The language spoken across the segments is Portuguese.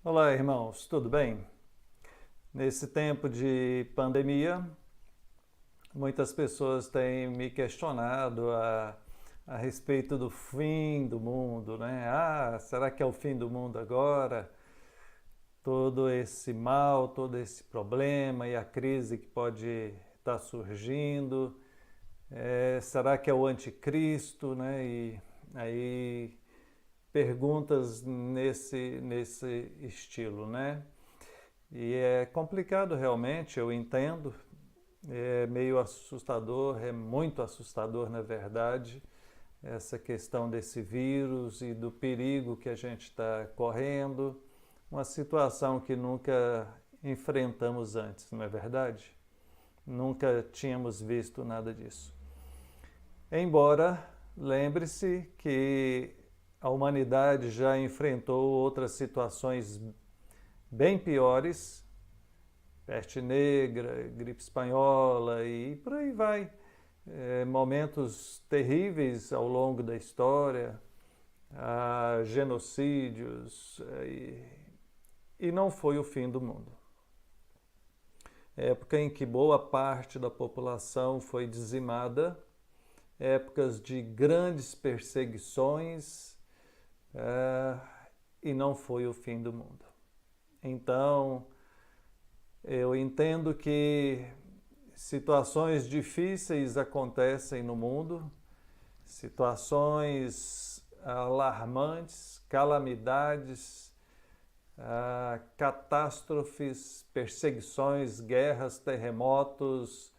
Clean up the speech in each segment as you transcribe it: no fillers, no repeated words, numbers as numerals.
Olá, irmãos, tudo bem? Nesse tempo de pandemia, muitas pessoas têm me questionado a respeito do fim do mundo, né? Será que é o fim do mundo agora? Todo esse mal, todo esse problema e a crise que pode estar surgindo, será que é o anticristo, né? E aí perguntas nesse estilo, né? E é complicado realmente, eu entendo, é meio assustador, é muito assustador na verdade, essa questão desse vírus e do perigo que a gente está correndo, uma situação que nunca enfrentamos antes, não é verdade? Nunca tínhamos visto nada disso. Embora, lembre-se que a humanidade já enfrentou outras situações bem piores, peste negra, gripe espanhola e por aí vai. Momentos terríveis ao longo da história, genocídios, e não foi o fim do mundo. Época em que boa parte da população foi dizimada, épocas de grandes perseguições, e não foi o fim do mundo. Então, eu entendo que situações difíceis acontecem no mundo, situações alarmantes, calamidades, catástrofes, perseguições, guerras, terremotos,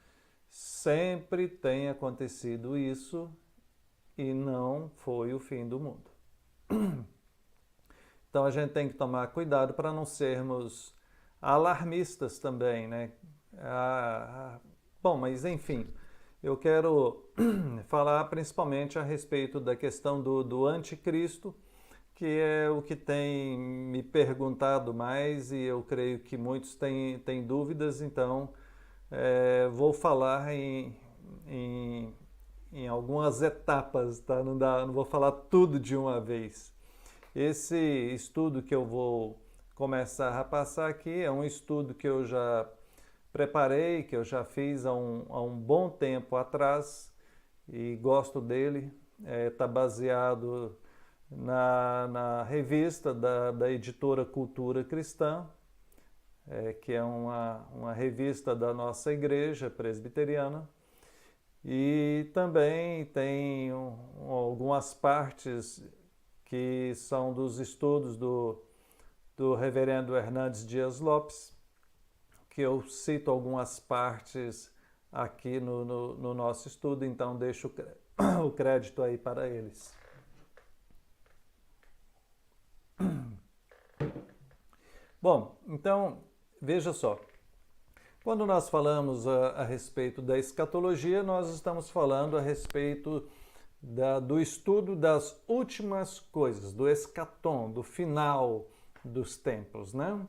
sempre tem acontecido isso e não foi o fim do mundo. Então a gente tem que tomar cuidado para não sermos alarmistas também, né? Bom, mas enfim, eu quero falar principalmente a respeito da questão do anticristo, que é o que tem me perguntado mais e eu creio que muitos têm dúvidas, então vou falar em algumas etapas, tá? Não vou falar tudo de uma vez. Esse estudo que eu vou começar a passar aqui é um estudo que eu já preparei, que eu já fiz há um bom tempo atrás e gosto dele. Está baseado na revista da editora Cultura Cristã, que é uma revista da nossa igreja presbiteriana. E também tem algumas partes que são dos estudos do reverendo Hernandes Dias Lopes, que eu cito algumas partes aqui no nosso estudo, então deixo o crédito aí para eles. Bom, então veja só, quando nós falamos a respeito da escatologia, nós estamos falando a respeito do estudo das últimas coisas, do escatom, do final dos tempos, né?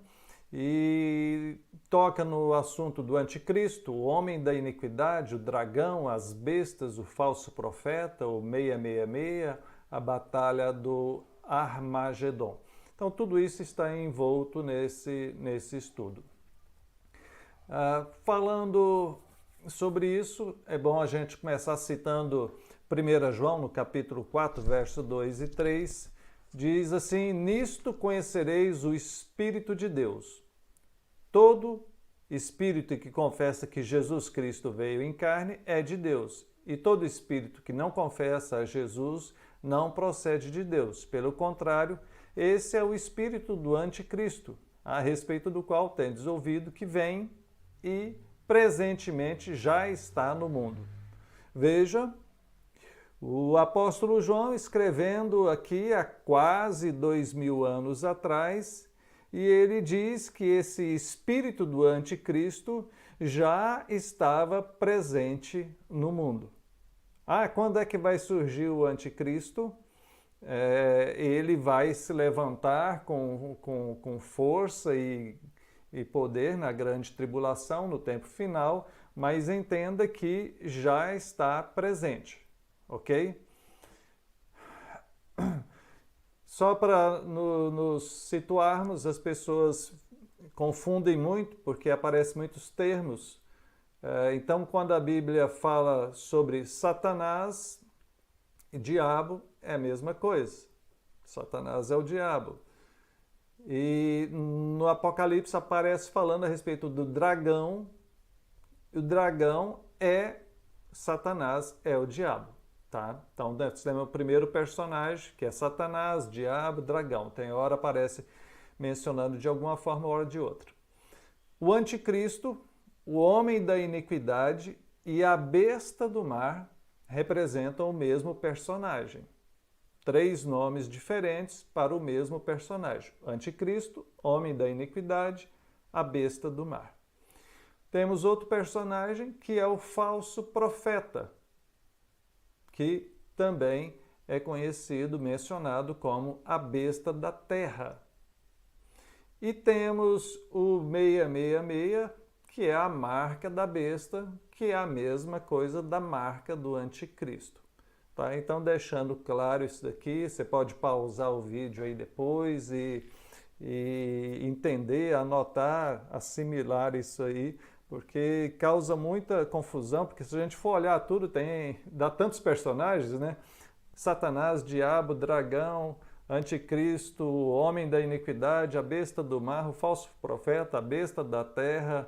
E toca no assunto do anticristo, o homem da iniquidade, o dragão, as bestas, o falso profeta, o 666, a batalha do Armagedon. Então tudo isso está envolto nesse estudo. Falando sobre isso, é bom a gente começar citando 1 João, no capítulo 4, verso 2 e 3, diz assim: nisto conhecereis o Espírito de Deus. Todo espírito que confessa que Jesus Cristo veio em carne é de Deus, e todo espírito que não confessa a Jesus não procede de Deus. Pelo contrário, esse é o espírito do anticristo, a respeito do qual tendes ouvido que vem e presentemente já está no mundo. Veja, o apóstolo João escrevendo aqui há quase 2000 anos atrás, e ele diz que esse espírito do anticristo já estava presente no mundo. Quando é que vai surgir o anticristo? Ele vai se levantar com força e poder na grande tribulação, no tempo final, mas entenda que já está presente, ok? Só para nos situarmos, as pessoas confundem muito, porque aparecem muitos termos. Então, quando a Bíblia fala sobre Satanás e diabo, é a mesma coisa. Satanás é o diabo. E no Apocalipse aparece falando a respeito do dragão. O dragão é Satanás, é o diabo. Tá? Então, nós temos o primeiro personagem, que é Satanás, diabo, dragão. Tem hora aparece mencionando de alguma forma, hora de outra. O anticristo, o homem da iniquidade e a besta do mar representam o mesmo personagem. 3 nomes diferentes para o mesmo personagem. Anticristo, homem da iniquidade, a besta do mar. Temos outro personagem que é o falso profeta, que também é conhecido, mencionado como a besta da terra. E temos o 666, que é a marca da besta, que é a mesma coisa da marca do anticristo. Tá? Então, deixando claro isso daqui, você pode pausar o vídeo aí depois e entender, anotar, assimilar isso aí, porque causa muita confusão, porque se a gente for olhar tudo, dá tantos personagens, né? Satanás, diabo, dragão, anticristo, o homem da iniquidade, a besta do mar, o falso profeta, a besta da terra,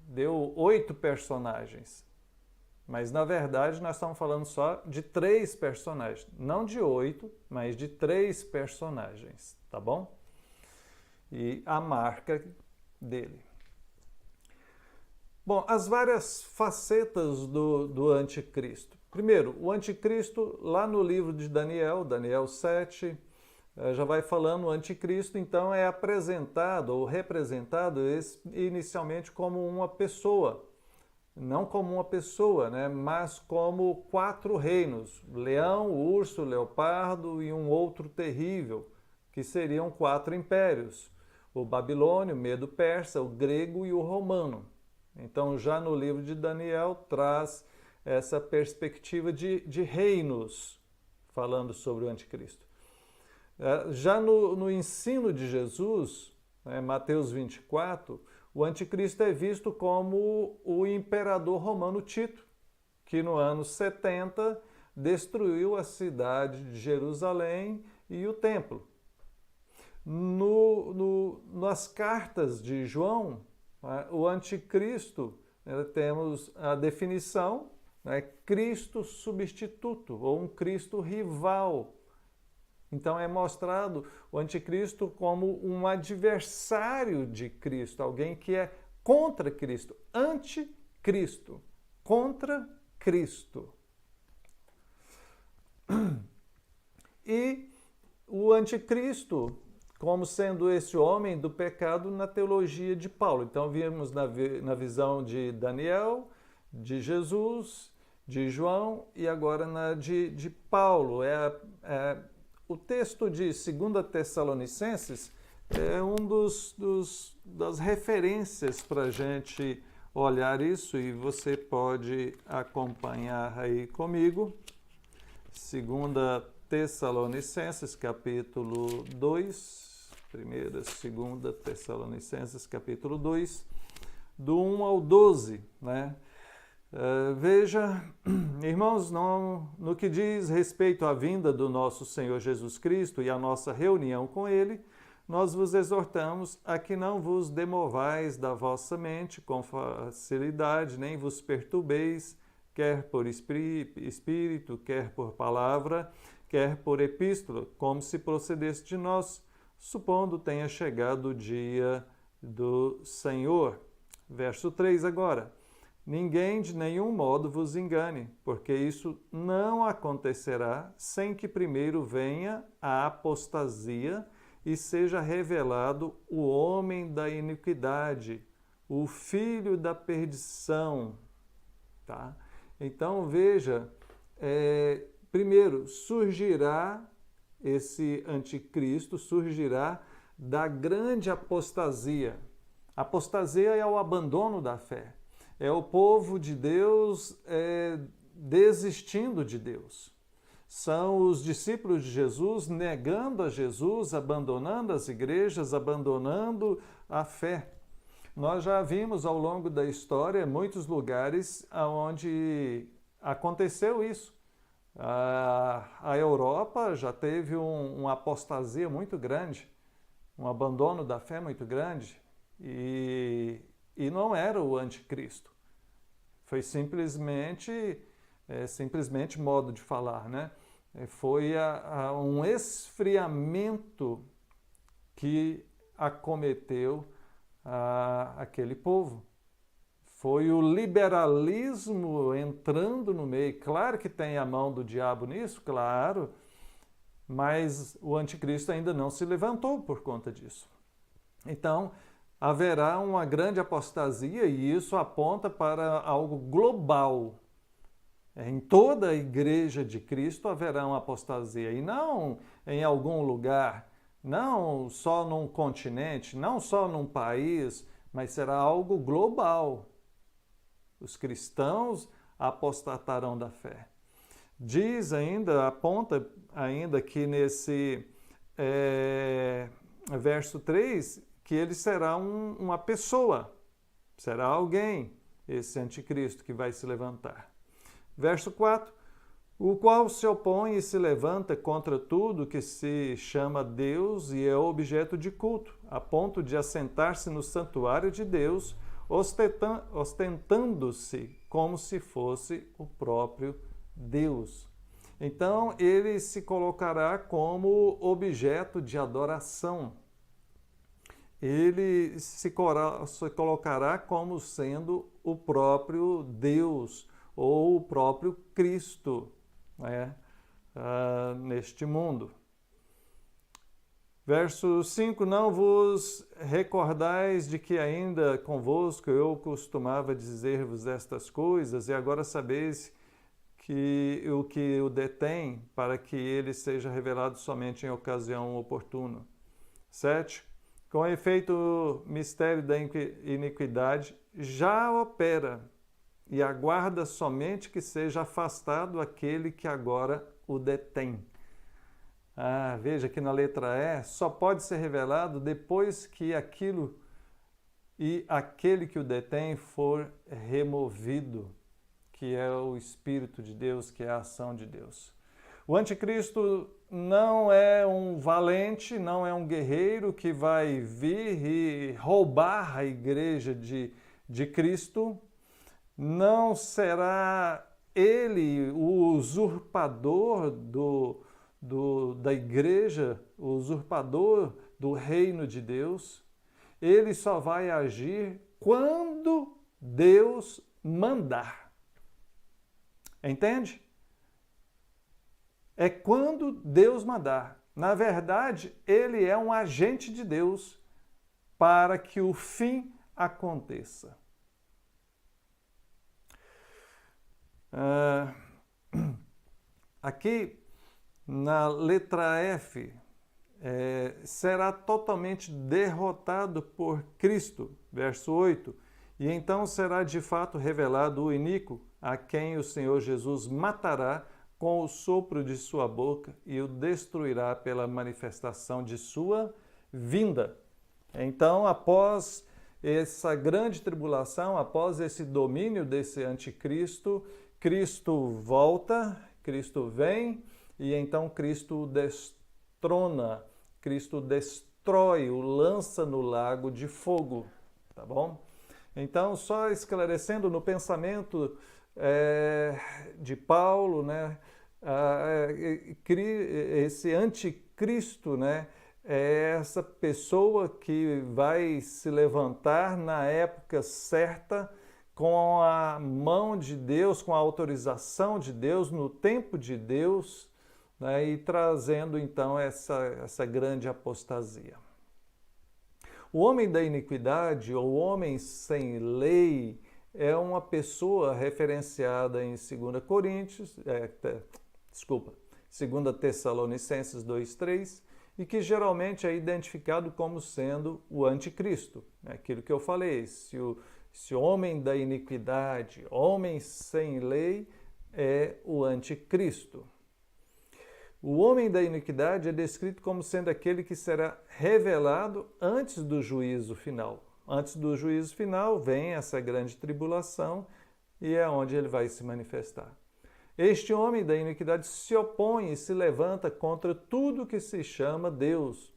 deu 8 personagens. Mas, na verdade, nós estamos falando só de 3 personagens. Não de 8, mas de 3 personagens, tá bom? E a marca dele. Bom, as várias facetas do anticristo. Primeiro, o anticristo, lá no livro de Daniel, Daniel 7, já vai falando, o anticristo, então, é apresentado ou representado inicialmente como uma pessoa. Não como uma pessoa, né, mas como 4 reinos, leão, urso, leopardo e um outro terrível, que seriam 4 impérios, o babilônio, o medo-persa, o grego e o romano. Então, já no livro de Daniel, traz essa perspectiva de reinos, falando sobre o anticristo. Já no ensino de Jesus, Mateus 24, o anticristo é visto como o imperador romano Tito, que no ano 70 destruiu a cidade de Jerusalém e o templo. Nas cartas de João, o anticristo, temos a definição, Cristo substituto, ou um Cristo rival. Então é mostrado o anticristo como um adversário de Cristo, alguém que é contra Cristo, anticristo, contra Cristo. E o anticristo, como sendo esse homem do pecado na teologia de Paulo. Então, vimos na visão de Daniel, de Jesus, de João e agora na de Paulo. O texto de 2 Tessalonicenses é um das referências para a gente olhar isso e você pode acompanhar aí comigo. 2 Tessalonicenses, capítulo 2. 2 Tessalonicenses, capítulo 2, do 1 ao 12, né? Veja, irmãos, no que diz respeito à vinda do nosso Senhor Jesus Cristo e à nossa reunião com Ele, nós vos exortamos a que não vos demovais da vossa mente com facilidade, nem vos perturbeis, quer por espírito, quer por palavra, quer por epístola, como se procedesse de nós, supondo tenha chegado o dia do Senhor. Verso 3 agora. Ninguém de nenhum modo vos engane, porque isso não acontecerá sem que primeiro venha a apostasia e seja revelado o homem da iniquidade, o filho da perdição. Tá? Então, veja, primeiro, surgirá esse anticristo, surgirá da grande apostasia. Apostasia é o abandono da fé. É o povo de Deus desistindo de Deus. são os discípulos de Jesus negando a Jesus, abandonando as igrejas, abandonando a fé. Nós já vimos ao longo da história muitos lugares onde aconteceu isso. A Europa já teve uma apostasia muito grande, um abandono da fé muito grande, e não era o anticristo. Foi simplesmente modo de falar, né? Foi um esfriamento que acometeu aquele povo. Foi o liberalismo entrando no meio. Claro que tem a mão do diabo nisso, claro, mas o anticristo ainda não se levantou por conta disso. Então, haverá uma grande apostasia e isso aponta para algo global. Em toda a igreja de Cristo haverá uma apostasia e não em algum lugar, não só num continente, não só num país, mas será algo global. Os cristãos apostatarão da fé. Diz ainda, aponta ainda que nesse verso 3, que ele será uma pessoa, será alguém, esse anticristo que vai se levantar. Verso 4, o qual se opõe e se levanta contra tudo que se chama Deus e é objeto de culto, a ponto de assentar-se no santuário de Deus, ostentando-se como se fosse o próprio Deus. Então, ele se colocará como objeto de adoração. Ele se colocará como sendo o próprio Deus ou o próprio Cristo, né, neste mundo. Verso 5, não vos recordais de que ainda convosco eu costumava dizer-vos estas coisas, e agora sabeis que o detém, para que ele seja revelado somente em ocasião oportuna. 7, com efeito o mistério da iniquidade já opera, e aguarda somente que seja afastado aquele que agora o detém. Veja que na letra E, só pode ser revelado depois que aquilo e aquele que o detém for removido, que é o Espírito de Deus, que é a ação de Deus. O anticristo não é um valente, não é um guerreiro que vai vir e roubar a igreja de Cristo, não será ele o usurpador da igreja, o usurpador do reino de Deus. Ele só vai agir quando Deus mandar. Entende? É quando Deus mandar. Na verdade, ele é um agente de Deus para que o fim aconteça. Aqui na letra F, será totalmente derrotado por Cristo, verso 8, e então será de fato revelado o iníquo, a quem o Senhor Jesus matará com o sopro de sua boca e o destruirá pela manifestação de sua vinda. Então, após essa grande tribulação, após esse domínio desse anticristo, Cristo volta, Cristo vem, e então Cristo destrona, Cristo destrói, o lança no lago de fogo, tá bom? Então, só esclarecendo no pensamento de Paulo, né, esse anticristo, né, é essa pessoa que vai se levantar na época certa, com a mão de Deus, com a autorização de Deus, no tempo de Deus, né, e trazendo então essa grande apostasia. O homem da iniquidade, ou o homem sem lei, é uma pessoa referenciada em 2 Tessalonicenses 2:3, e que geralmente é identificado como sendo o anticristo. Aquilo que eu falei, se o homem da iniquidade, homem sem lei, é o anticristo. O homem da iniquidade é descrito como sendo aquele que será revelado antes do juízo final. Antes do juízo final vem essa grande tribulação e é onde ele vai se manifestar. Este homem da iniquidade se opõe e se levanta contra tudo que se chama Deus,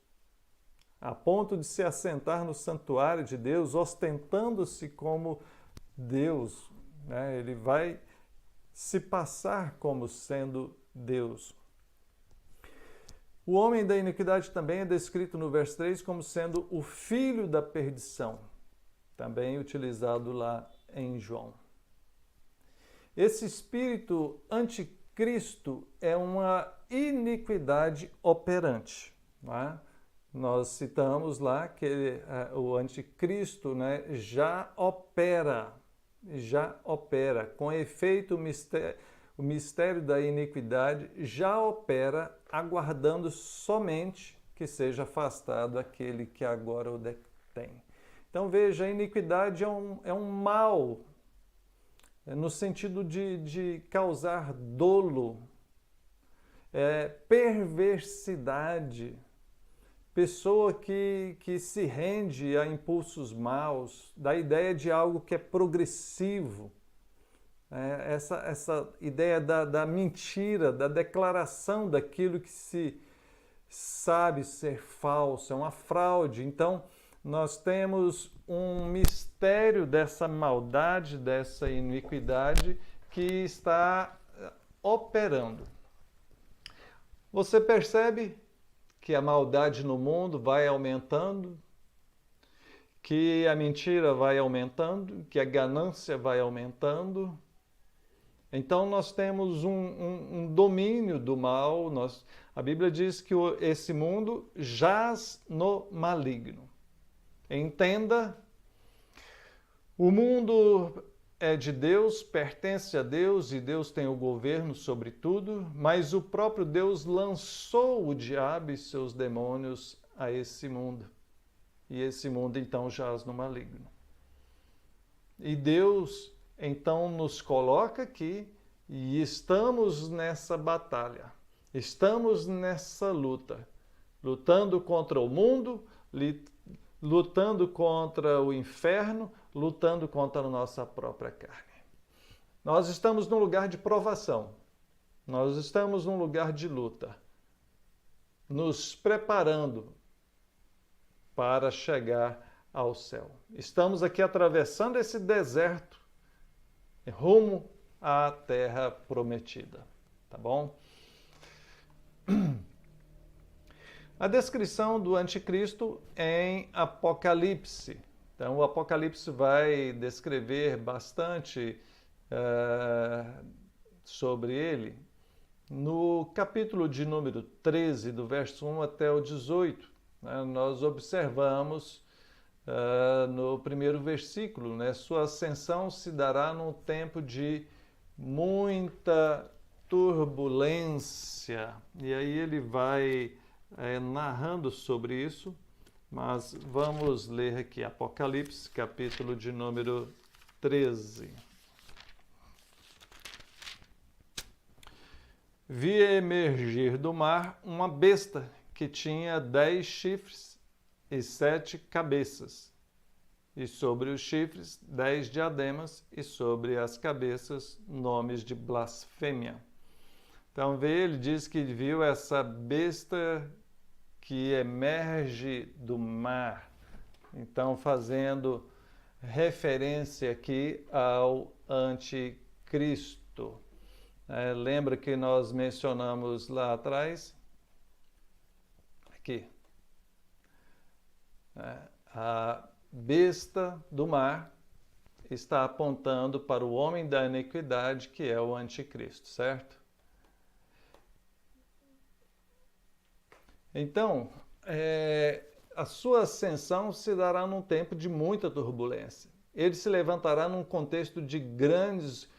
a ponto de se assentar no santuário de Deus, ostentando-se como Deus. Né? Ele vai se passar como sendo Deus. O homem da iniquidade também é descrito no verso 3 como sendo o filho da perdição, também utilizado lá em João. Esse espírito anticristo é uma iniquidade operante. Não é? Nós citamos lá que o anticristo, né, já opera, com efeito o mistério da iniquidade já opera, aguardando somente que seja afastado aquele que agora o detém. Então veja, a iniquidade é um mal, no sentido de causar dolo, perversidade, pessoa que se rende a impulsos maus, da ideia de algo que é progressivo, essa ideia da mentira, da declaração daquilo que se sabe ser falso, é uma fraude. Então, nós temos um mistério dessa maldade, dessa iniquidade que está operando. Você percebe que a maldade no mundo vai aumentando, que a mentira vai aumentando, que a ganância vai aumentando. Então nós temos um domínio do mal. A Bíblia diz que esse mundo jaz no maligno. Entenda, o mundo é de Deus, pertence a Deus e Deus tem o governo sobre tudo, mas o próprio Deus lançou o diabo e seus demônios a esse mundo. E esse mundo então jaz no maligno. E Deus então nos coloca aqui e estamos nessa batalha, estamos nessa luta, lutando contra o mundo, lutando contra o inferno, lutando contra a nossa própria carne. Nós estamos num lugar de provação, nós estamos num lugar de luta, nos preparando para chegar ao céu. Estamos aqui atravessando esse deserto rumo à terra prometida, tá bom? A descrição do anticristo em Apocalipse. Então, o Apocalipse vai descrever bastante sobre ele. No capítulo de número 13, do verso 1 até o 18, nós observamos no primeiro versículo, né, sua ascensão se dará num tempo de muita turbulência. E aí ele vai narrando sobre isso, mas vamos ler aqui Apocalipse, capítulo de número 13. Vi emergir do mar uma besta que tinha 10 chifres e 7 cabeças, e sobre os chifres 10 diademas, e sobre as cabeças nomes de blasfêmia. Então ele diz que viu essa besta que emerge do mar, então fazendo referência aqui ao anticristo. Lembra que nós mencionamos lá atrás, aqui, a besta do mar está apontando para o homem da iniquidade, que é o anticristo, certo? Então, a sua ascensão se dará num tempo de muita turbulência. Ele se levantará num contexto de grandes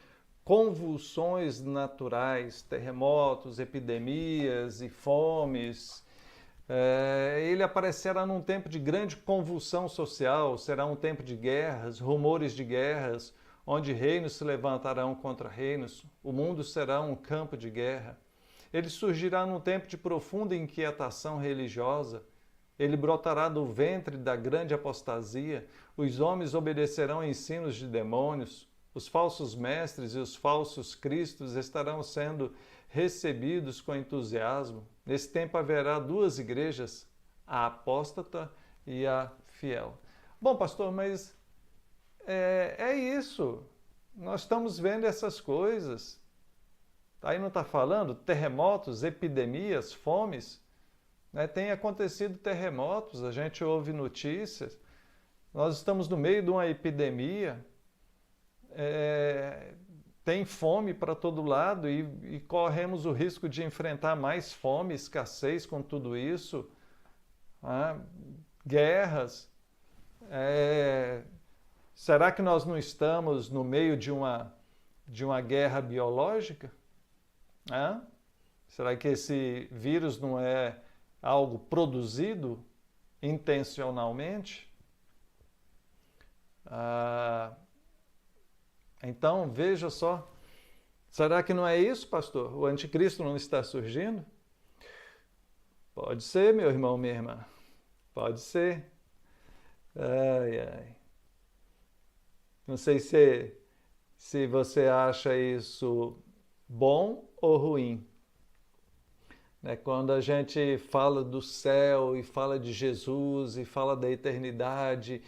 convulsões naturais, terremotos, epidemias e fomes. Ele aparecerá num tempo de grande convulsão social, será um tempo de guerras, rumores de guerras, onde reinos se levantarão contra reinos, o mundo será um campo de guerra. Ele surgirá num tempo de profunda inquietação religiosa. Ele brotará do ventre da grande apostasia. Os homens obedecerão a ensinos de demônios. Os falsos mestres e os falsos cristos estarão sendo recebidos com entusiasmo. Nesse tempo haverá duas igrejas, a apóstata e a fiel. Bom, pastor, mas é isso. Nós estamos vendo essas coisas. Aí não está falando terremotos, epidemias, fomes. Né? Tem acontecido terremotos, a gente ouve notícias. Nós estamos no meio de uma epidemia. Tem fome para todo lado e corremos o risco de enfrentar mais fome, escassez com tudo isso. Guerras. Será que nós não estamos no meio de uma guerra biológica? Será que esse vírus não é algo produzido intencionalmente? Então, veja só. Será que não é isso, pastor? O anticristo não está surgindo? Pode ser, meu irmão, minha irmã. Pode ser. Ai, ai. Não sei se você acha isso bom ou ruim. Quando a gente fala do céu e fala de Jesus e fala da eternidade,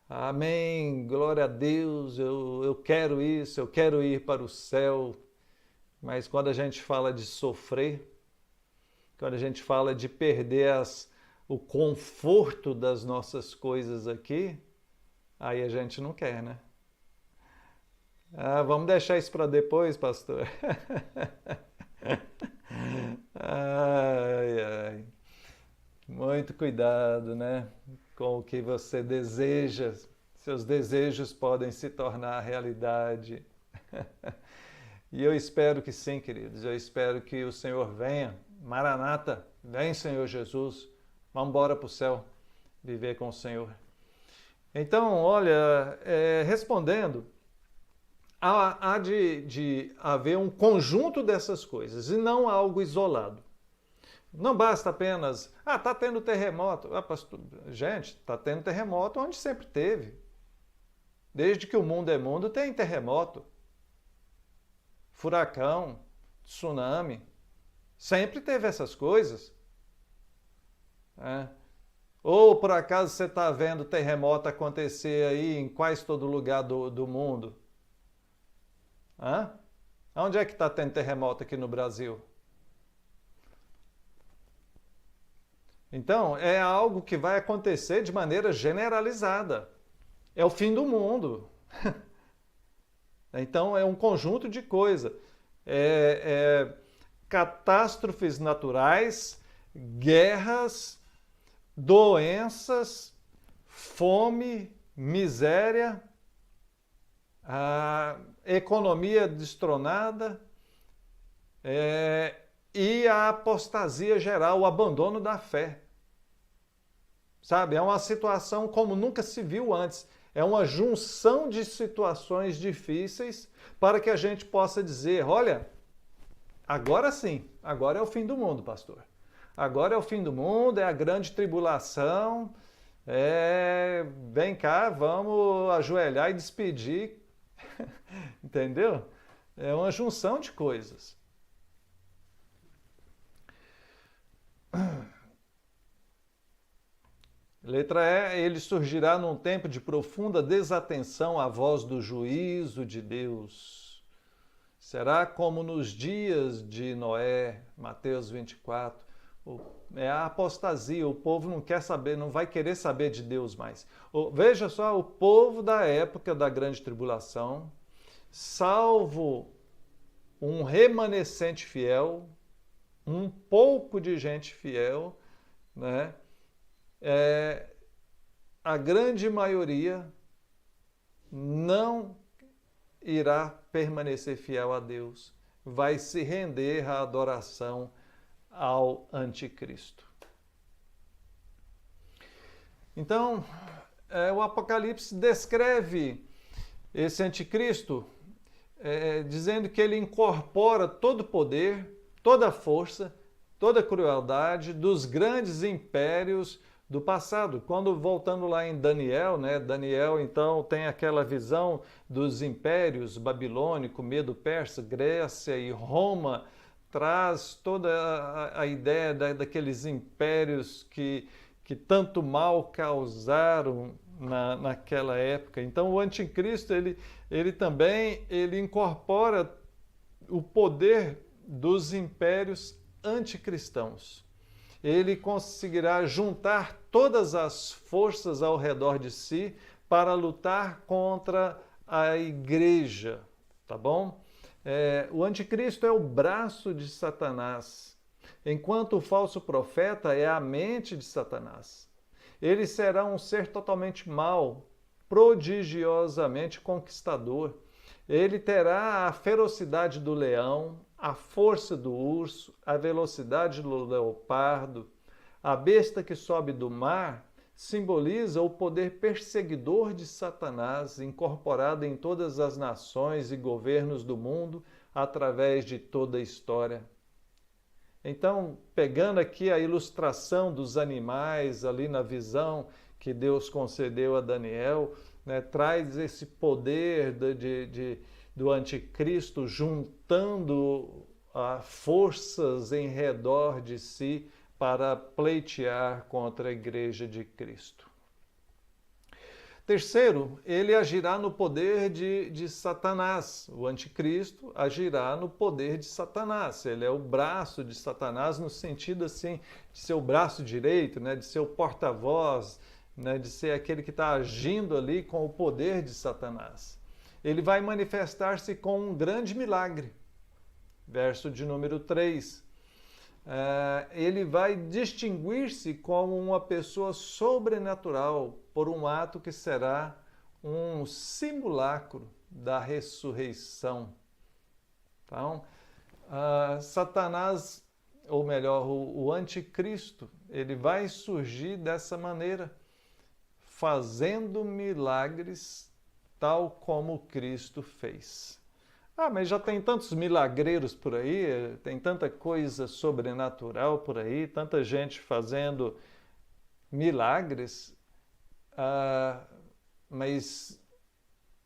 amém, glória a Deus, eu quero isso, eu quero ir para o céu. Mas quando a gente fala de sofrer, quando a gente fala de perder o conforto das nossas coisas aqui, aí a gente não quer, né? Vamos deixar isso para depois, pastor. Ai, ai. Muito cuidado, né? Com o que você deseja. Seus desejos podem se tornar realidade. E eu espero que sim, queridos. Eu espero que o Senhor venha. Maranata, vem, Senhor Jesus. Vamos embora para o céu, viver com o Senhor. Então, olha, respondendo, há de haver um conjunto dessas coisas e não algo isolado. Não basta apenas, está tendo terremoto. Pastor, gente, está tendo terremoto onde sempre teve. Desde que o mundo é mundo, tem terremoto. Furacão, tsunami. Sempre teve essas coisas. Ou por acaso você está vendo terremoto acontecer aí em quase todo lugar do mundo? Onde é que está tendo terremoto aqui no Brasil? Então, é algo que vai acontecer de maneira generalizada. É o fim do mundo. Então, é um conjunto de coisas. Catástrofes naturais, guerras, doenças, fome, miséria, a economia destronada e a apostasia geral, o abandono da fé. Sabe, é uma situação como nunca se viu antes. É uma junção de situações difíceis para que a gente possa dizer, olha, agora sim, agora é o fim do mundo, pastor. Agora é o fim do mundo, é a grande tribulação. Vem cá, vamos ajoelhar e despedir. Entendeu? É uma junção de coisas. Letra E, ele surgirá num tempo de profunda desatenção à voz do juízo de Deus. Será como nos dias de Noé, Mateus 24. É a apostasia, o povo não quer saber, não vai querer saber de Deus mais. Veja só, o povo da época da grande tribulação, salvo um remanescente fiel, um pouco de gente fiel, né? A grande maioria não irá permanecer fiel a Deus, vai se render à adoração ao anticristo. Então, o Apocalipse descreve esse anticristo dizendo que ele incorpora todo o poder, toda a força, toda a crueldade dos grandes impérios do passado. Quando voltando lá em Daniel, né, Daniel então tem aquela visão dos impérios babilônico, Medo-Persa, Grécia e Roma, traz toda a ideia daqueles impérios que tanto mal causaram naquela época. Então o anticristo ele também incorpora o poder dos impérios anticristãos. Ele conseguirá juntar todas as forças ao redor de si para lutar contra a igreja, tá bom? O anticristo é o braço de Satanás, enquanto o falso profeta é a mente de Satanás. Ele será um ser totalmente mau, prodigiosamente conquistador. Ele terá a ferocidade do leão, a força do urso, a velocidade do leopardo. A besta que sobe do mar simboliza o poder perseguidor de Satanás, incorporado em todas as nações e governos do mundo através de toda a história. Então, pegando aqui a ilustração dos animais ali na visão que Deus concedeu a Daniel, né, traz esse poder do anticristo juntando forças em redor de si para pleitear contra a igreja de Cristo. Terceiro, ele agirá no poder de Satanás. O anticristo agirá no poder de Satanás. Ele é o braço de Satanás no sentido assim de ser o braço direito, né, de ser o porta-voz, né, de ser aquele que está agindo ali com o poder de Satanás. Ele vai manifestar-se com um grande milagre. Verso de número 3. Ele vai distinguir-se como uma pessoa sobrenatural por um ato que será um simulacro da ressurreição. Então, Satanás, ou melhor, o anticristo, ele vai surgir dessa maneira, fazendo milagres tal como Cristo fez. Mas já tem tantos milagreiros por aí, tem tanta coisa sobrenatural por aí, tanta gente fazendo milagres, mas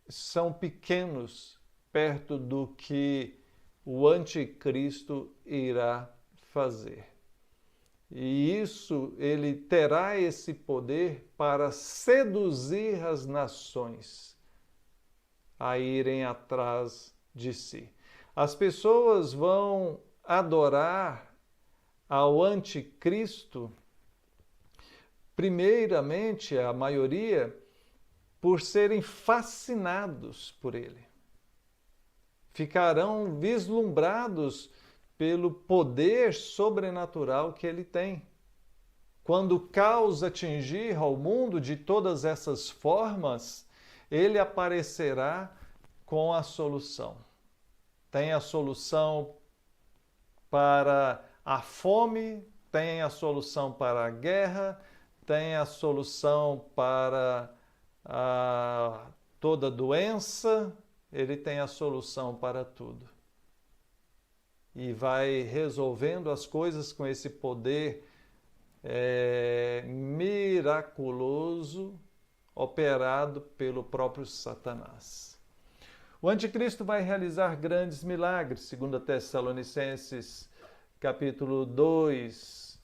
são pequenos perto do que o anticristo irá fazer. E isso, ele terá esse poder para seduzir as nações a irem atrás de si. As pessoas vão adorar ao anticristo, primeiramente, a maioria, por serem fascinados por ele. Ficarão vislumbrados pelo poder sobrenatural que ele tem. Quando o caos atingir ao mundo de todas essas formas, ele aparecerá com a solução. Tem a solução para a fome, tem a solução para a guerra, tem a solução para toda doença, ele tem a solução para tudo. E vai resolvendo as coisas com esse poder miraculoso operado pelo próprio Satanás. O anticristo vai realizar grandes milagres, segundo Tessalonicenses capítulo 2.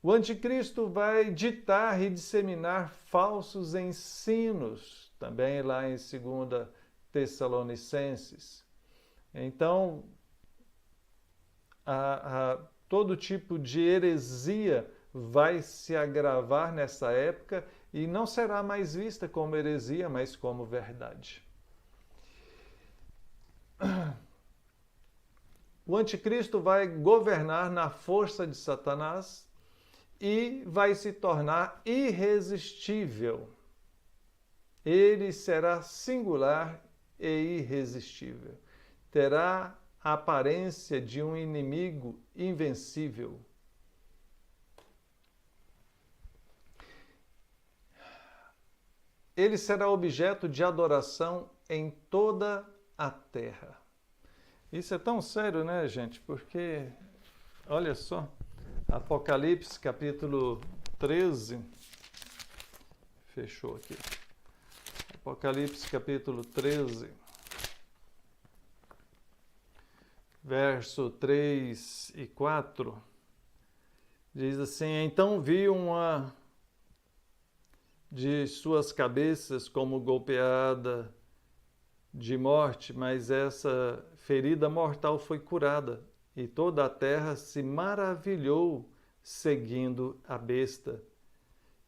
O anticristo vai ditar e disseminar falsos ensinos, também lá em 2 Tessalonicenses. Então, todo tipo de heresia vai se agravar nessa época e não será mais vista como heresia, mas como verdade. O anticristo vai governar na força de Satanás e vai se tornar irresistível. Ele será singular e irresistível. Terá a aparência de um inimigo invencível. Ele será objeto de adoração em toda a terra. Isso é tão sério, né, gente? Porque, olha só, Apocalipse capítulo 13, fechou aqui. Apocalipse capítulo 13, verso 3 e 4, diz assim: Então vi uma de suas cabeças como golpeada de morte, mas essa ferida mortal foi curada, e toda a terra se maravilhou seguindo a besta.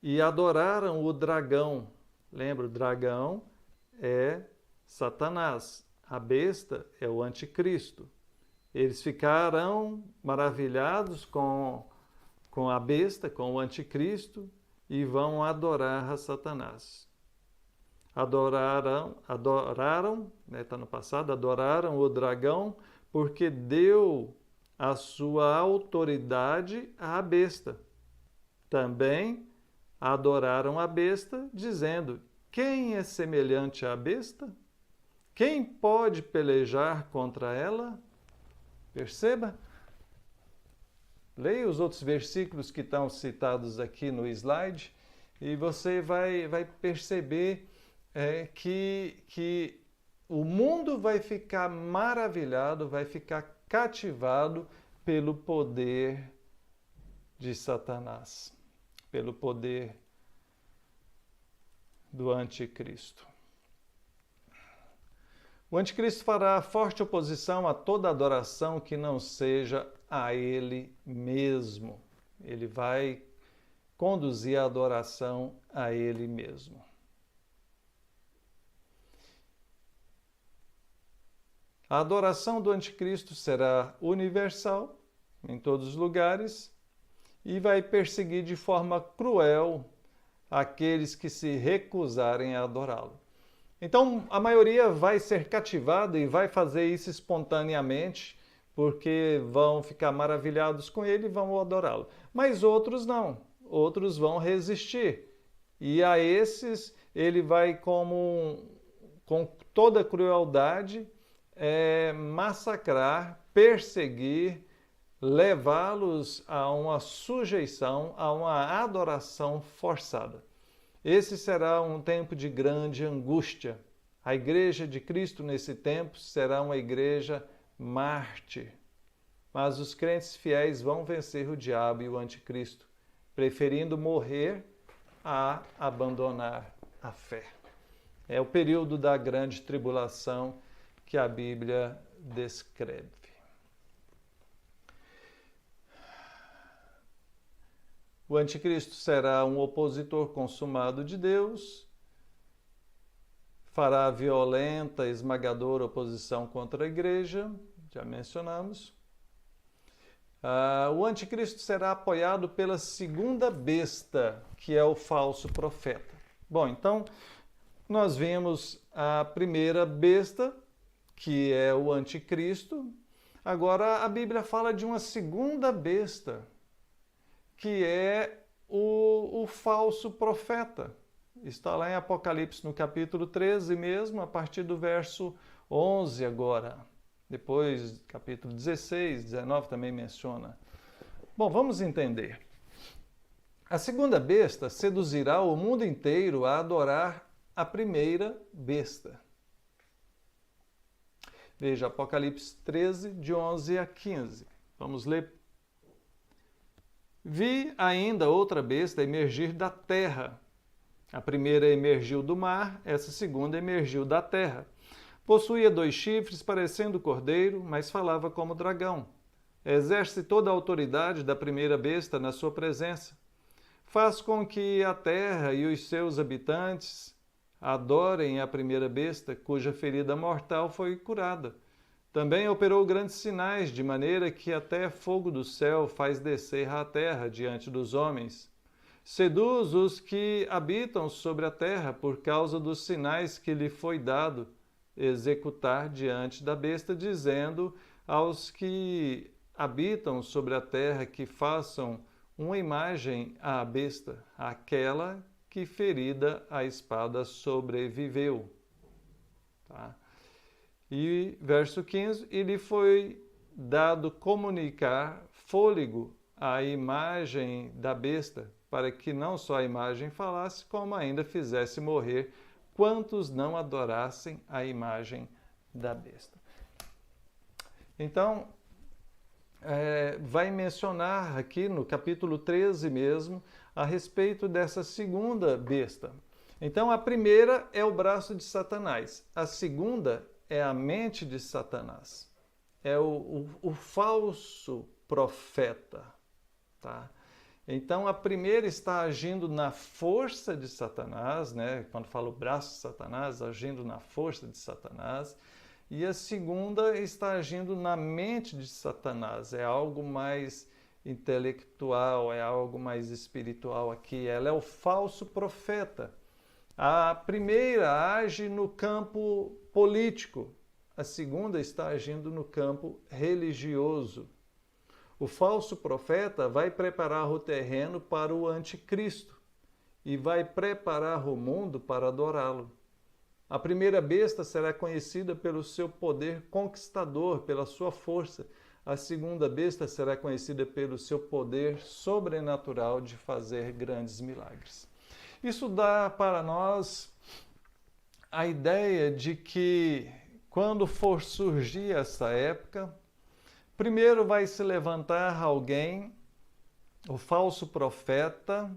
E adoraram o dragão. Lembra, o dragão é Satanás, a besta é o anticristo. Eles ficarão maravilhados com a besta, com o anticristo, e vão adorar a Satanás. Adoraram, está no passado, adoraram o dragão, porque deu a sua autoridade à besta. Também adoraram a besta, dizendo: quem é semelhante à besta? Quem pode pelejar contra ela? Perceba? Leia os outros versículos que estão citados aqui no slide e você vai perceber que o mundo vai ficar maravilhado, vai ficar cativado pelo poder de Satanás, pelo poder do anticristo. O anticristo fará forte oposição a toda adoração que não seja a ele mesmo. Ele vai conduzir a adoração a ele mesmo. A adoração do anticristo será universal, em todos os lugares, e vai perseguir de forma cruel aqueles que se recusarem a adorá-lo. Então, a maioria vai ser cativada e vai fazer isso espontaneamente, porque vão ficar maravilhados com ele e vão adorá-lo. Mas outros não, outros vão resistir. E a esses ele vai, com toda crueldade, massacrar, perseguir, levá-los a uma sujeição, a uma adoração forçada. Esse será um tempo de grande angústia. A igreja de Cristo nesse tempo será uma igreja mártir. Mas os crentes fiéis vão vencer o diabo e o anticristo, preferindo morrer a abandonar a fé. É o período da grande tribulação que a Bíblia descreve. O anticristo será um opositor consumado de Deus, fará violenta, esmagadora oposição contra a igreja, já mencionamos. O anticristo será apoiado pela segunda besta, que é o falso profeta. Bom, então, nós vimos a primeira besta, que é o anticristo. Agora, a Bíblia fala de uma segunda besta, que é o falso profeta. Está lá em Apocalipse, no capítulo 13 mesmo, a partir do verso 11 agora. Depois, capítulo 16, 19 também menciona. Bom, vamos entender. A segunda besta seduzirá o mundo inteiro a adorar a primeira besta. Veja, Apocalipse 13, de 11 a 15. Vamos ler. Vi ainda outra besta emergir da terra. A primeira emergiu do mar, essa segunda emergiu da terra. Possuía 2 chifres, parecendo cordeiro, mas falava como dragão. Exerce toda a autoridade da primeira besta na sua presença. Faz com que a terra e os seus habitantes adorem a primeira besta, cuja ferida mortal foi curada. Também operou grandes sinais, de maneira que até fogo do céu faz descer à terra diante dos homens. Seduz os que habitam sobre a terra por causa dos sinais que lhe foi dado executar diante da besta, dizendo aos que habitam sobre a terra que façam uma imagem à besta, aquela que ferida a espada sobreviveu. Tá? E verso 15, e lhe foi dado comunicar fôlego à imagem da besta, para que não só a imagem falasse, como ainda fizesse morrer quantos não adorassem a imagem da besta. Então, vai mencionar aqui no capítulo 13 mesmo, a respeito dessa segunda besta. Então, a primeira é o braço de Satanás, a segunda é a mente de Satanás, é o falso profeta, tá? Então, a primeira está agindo na força de Satanás, né? Quando fala o braço de Satanás, agindo na força de Satanás. E a segunda está agindo na mente de Satanás, é algo mais intelectual, é algo mais espiritual aqui. Ela é o falso profeta. A primeira age no campo político, a segunda está agindo no campo religioso. O falso profeta vai preparar o terreno para o anticristo e vai preparar o mundo para adorá-lo. A primeira besta será conhecida pelo seu poder conquistador, pela sua força. A segunda besta será conhecida pelo seu poder sobrenatural de fazer grandes milagres. Isso dá para nós a ideia de que, quando for surgir essa época, primeiro vai se levantar alguém, o falso profeta,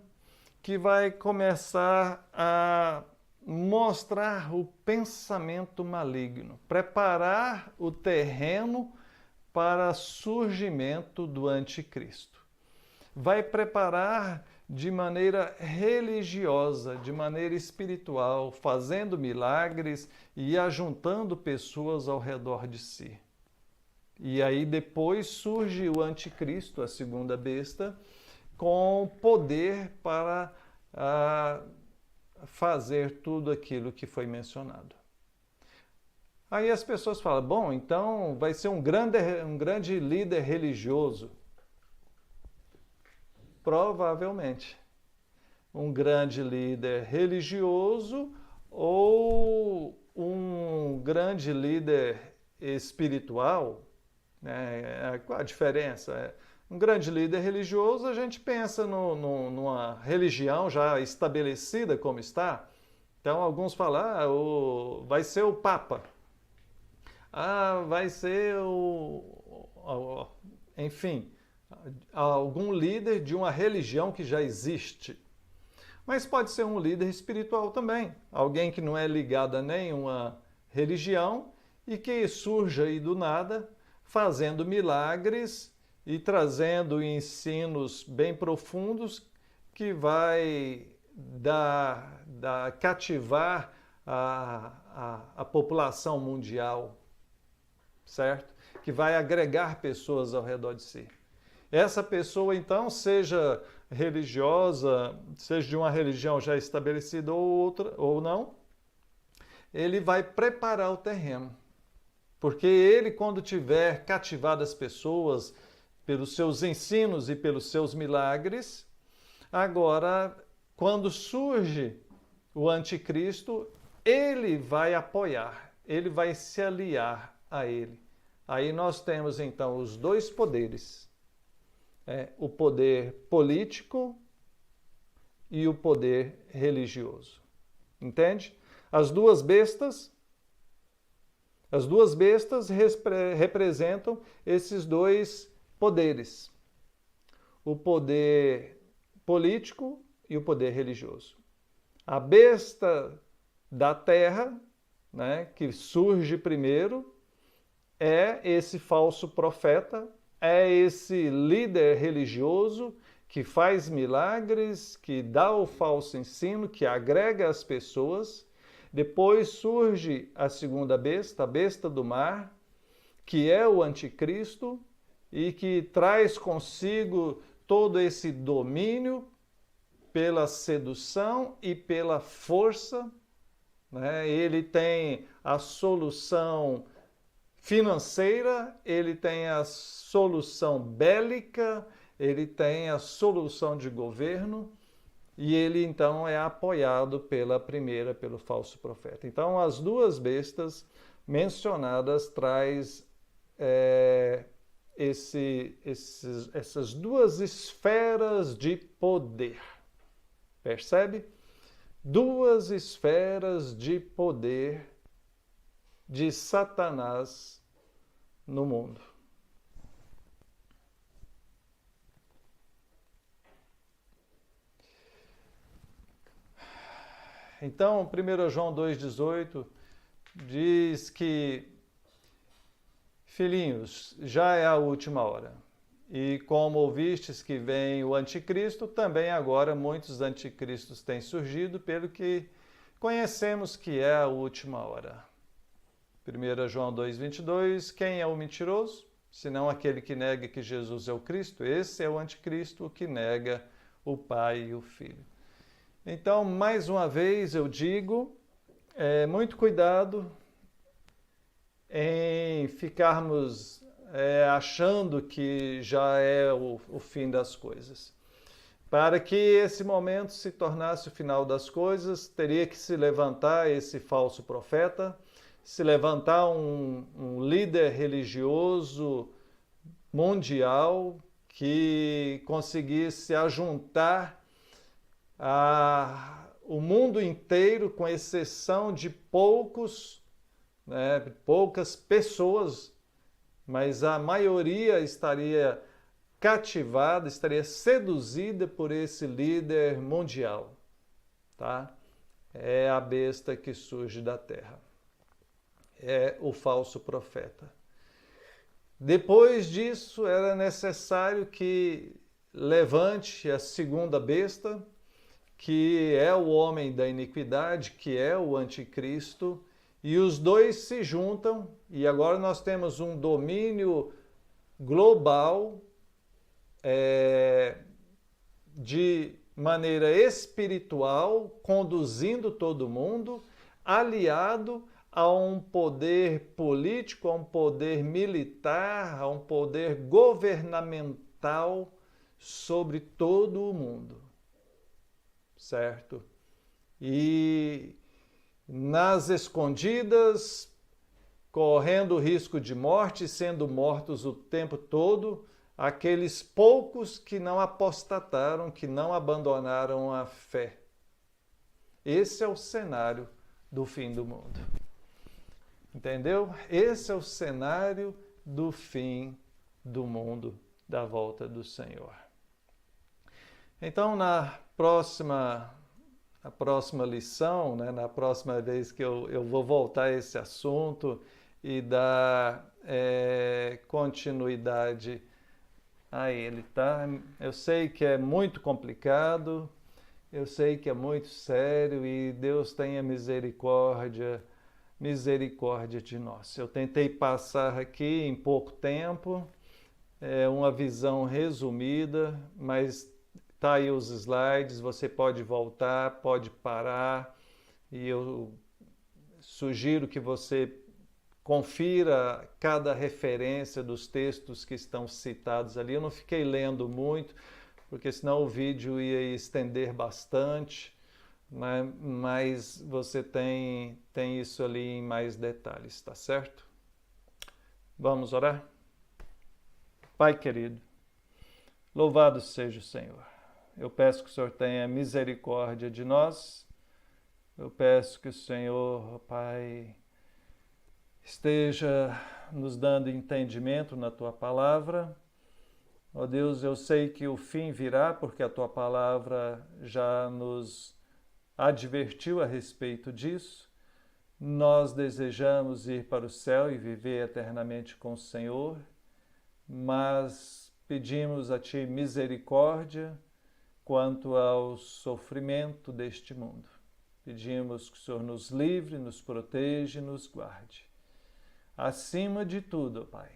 que vai começar a mostrar o pensamento maligno, preparar o terreno para surgimento do anticristo. Vai preparar de maneira religiosa, de maneira espiritual, fazendo milagres e ajuntando pessoas ao redor de si. E aí depois surge o anticristo, a segunda besta, com poder para fazer tudo aquilo que foi mencionado. Aí as pessoas falam, bom, então vai ser um grande líder religioso. Provavelmente. Um grande líder religioso ou um grande líder espiritual, né? Qual a diferença? Um grande líder religioso, a gente pensa numa religião já estabelecida como está. Então, alguns falam, vai ser o Papa. Vai ser enfim, algum líder de uma religião que já existe. Mas pode ser um líder espiritual também. Alguém que não é ligado a nenhuma religião e que surja aí do nada, fazendo milagres e trazendo ensinos bem profundos que vai cativar a população mundial, certo? Que vai agregar pessoas ao redor de si. Essa pessoa, então, seja religiosa, seja de uma religião já estabelecida ou outra, ou não, ele vai preparar o terreno. Porque ele, quando tiver cativado as pessoas pelos seus ensinos e pelos seus milagres, agora, quando surge o anticristo, ele vai apoiar, ele vai se aliar a ele. Aí nós temos, então, os dois poderes. O poder político e o poder religioso. Entende? As duas bestas representam esses dois poderes. O poder político e o poder religioso. A besta da terra, né, que surge primeiro, é esse falso profeta, é esse líder religioso que faz milagres, que dá o falso ensino, que agrega as pessoas. Depois surge a segunda besta, a besta do mar, que é o anticristo e que traz consigo todo esse domínio pela sedução e pela força, né? Ele tem a solução financeira, ele tem a solução bélica, ele tem a solução de governo e ele então é apoiado pelo falso profeta. Então as duas bestas mencionadas traz essas duas esferas de poder. Percebe? Duas esferas de poder de Satanás no mundo. Então, 1 João 2,18 diz que, filhinhos, já é a última hora. E como ouvistes que vem o anticristo, também agora muitos anticristos têm surgido, pelo que conhecemos que é a última hora. 1 João 2,22, quem é o mentiroso? Senão aquele que nega que Jesus é o Cristo. Esse é o anticristo, o que nega o Pai e o Filho. Então, mais uma vez eu digo, muito cuidado em ficarmos achando que já é o fim das coisas. Para que esse momento se tornasse o final das coisas, teria que se levantar esse falso profeta, se levantar um líder religioso mundial que conseguisse ajuntar o mundo inteiro, com exceção de poucas pessoas, mas a maioria estaria cativada, estaria seduzida por esse líder mundial, tá? É a besta que surge da terra. É o falso profeta. Depois disso, era necessário que levante a segunda besta, que é o homem da iniquidade, que é o anticristo, e os dois se juntam, e agora nós temos um domínio global de maneira espiritual, conduzindo todo mundo, aliado a um poder político, a um poder militar, a um poder governamental sobre todo o mundo. Certo? E nas escondidas, correndo o risco de morte, sendo mortos o tempo todo, aqueles poucos que não apostataram, que não abandonaram a fé. Esse é o cenário do fim do mundo. Entendeu? Esse é o cenário do fim do mundo, da volta do Senhor. Então, na próxima lição, na próxima vez que eu vou voltar a esse assunto e dar continuidade a ele, tá? Eu sei que é muito complicado, eu sei que é muito sério e Deus tenha misericórdia de nós. Eu tentei passar aqui em pouco tempo, uma visão resumida, mas tá aí os slides, você pode voltar, pode parar, e eu sugiro que você confira cada referência dos textos que estão citados ali. Eu não fiquei lendo muito, porque senão o vídeo ia estender bastante, né? Mas você tem isso ali em mais detalhes, tá certo? Vamos orar? Pai querido, louvado seja o Senhor. Eu peço que o Senhor tenha misericórdia de nós. Eu peço que o Senhor, Pai, esteja nos dando entendimento na Tua palavra. Ó Deus, eu sei que o fim virá, porque a Tua palavra já nos advertiu a respeito disso. Nós desejamos ir para o céu e viver eternamente com o Senhor, mas pedimos a Ti misericórdia quanto ao sofrimento deste mundo. Pedimos que o Senhor nos livre, nos proteja e nos guarde. Acima de tudo, Pai,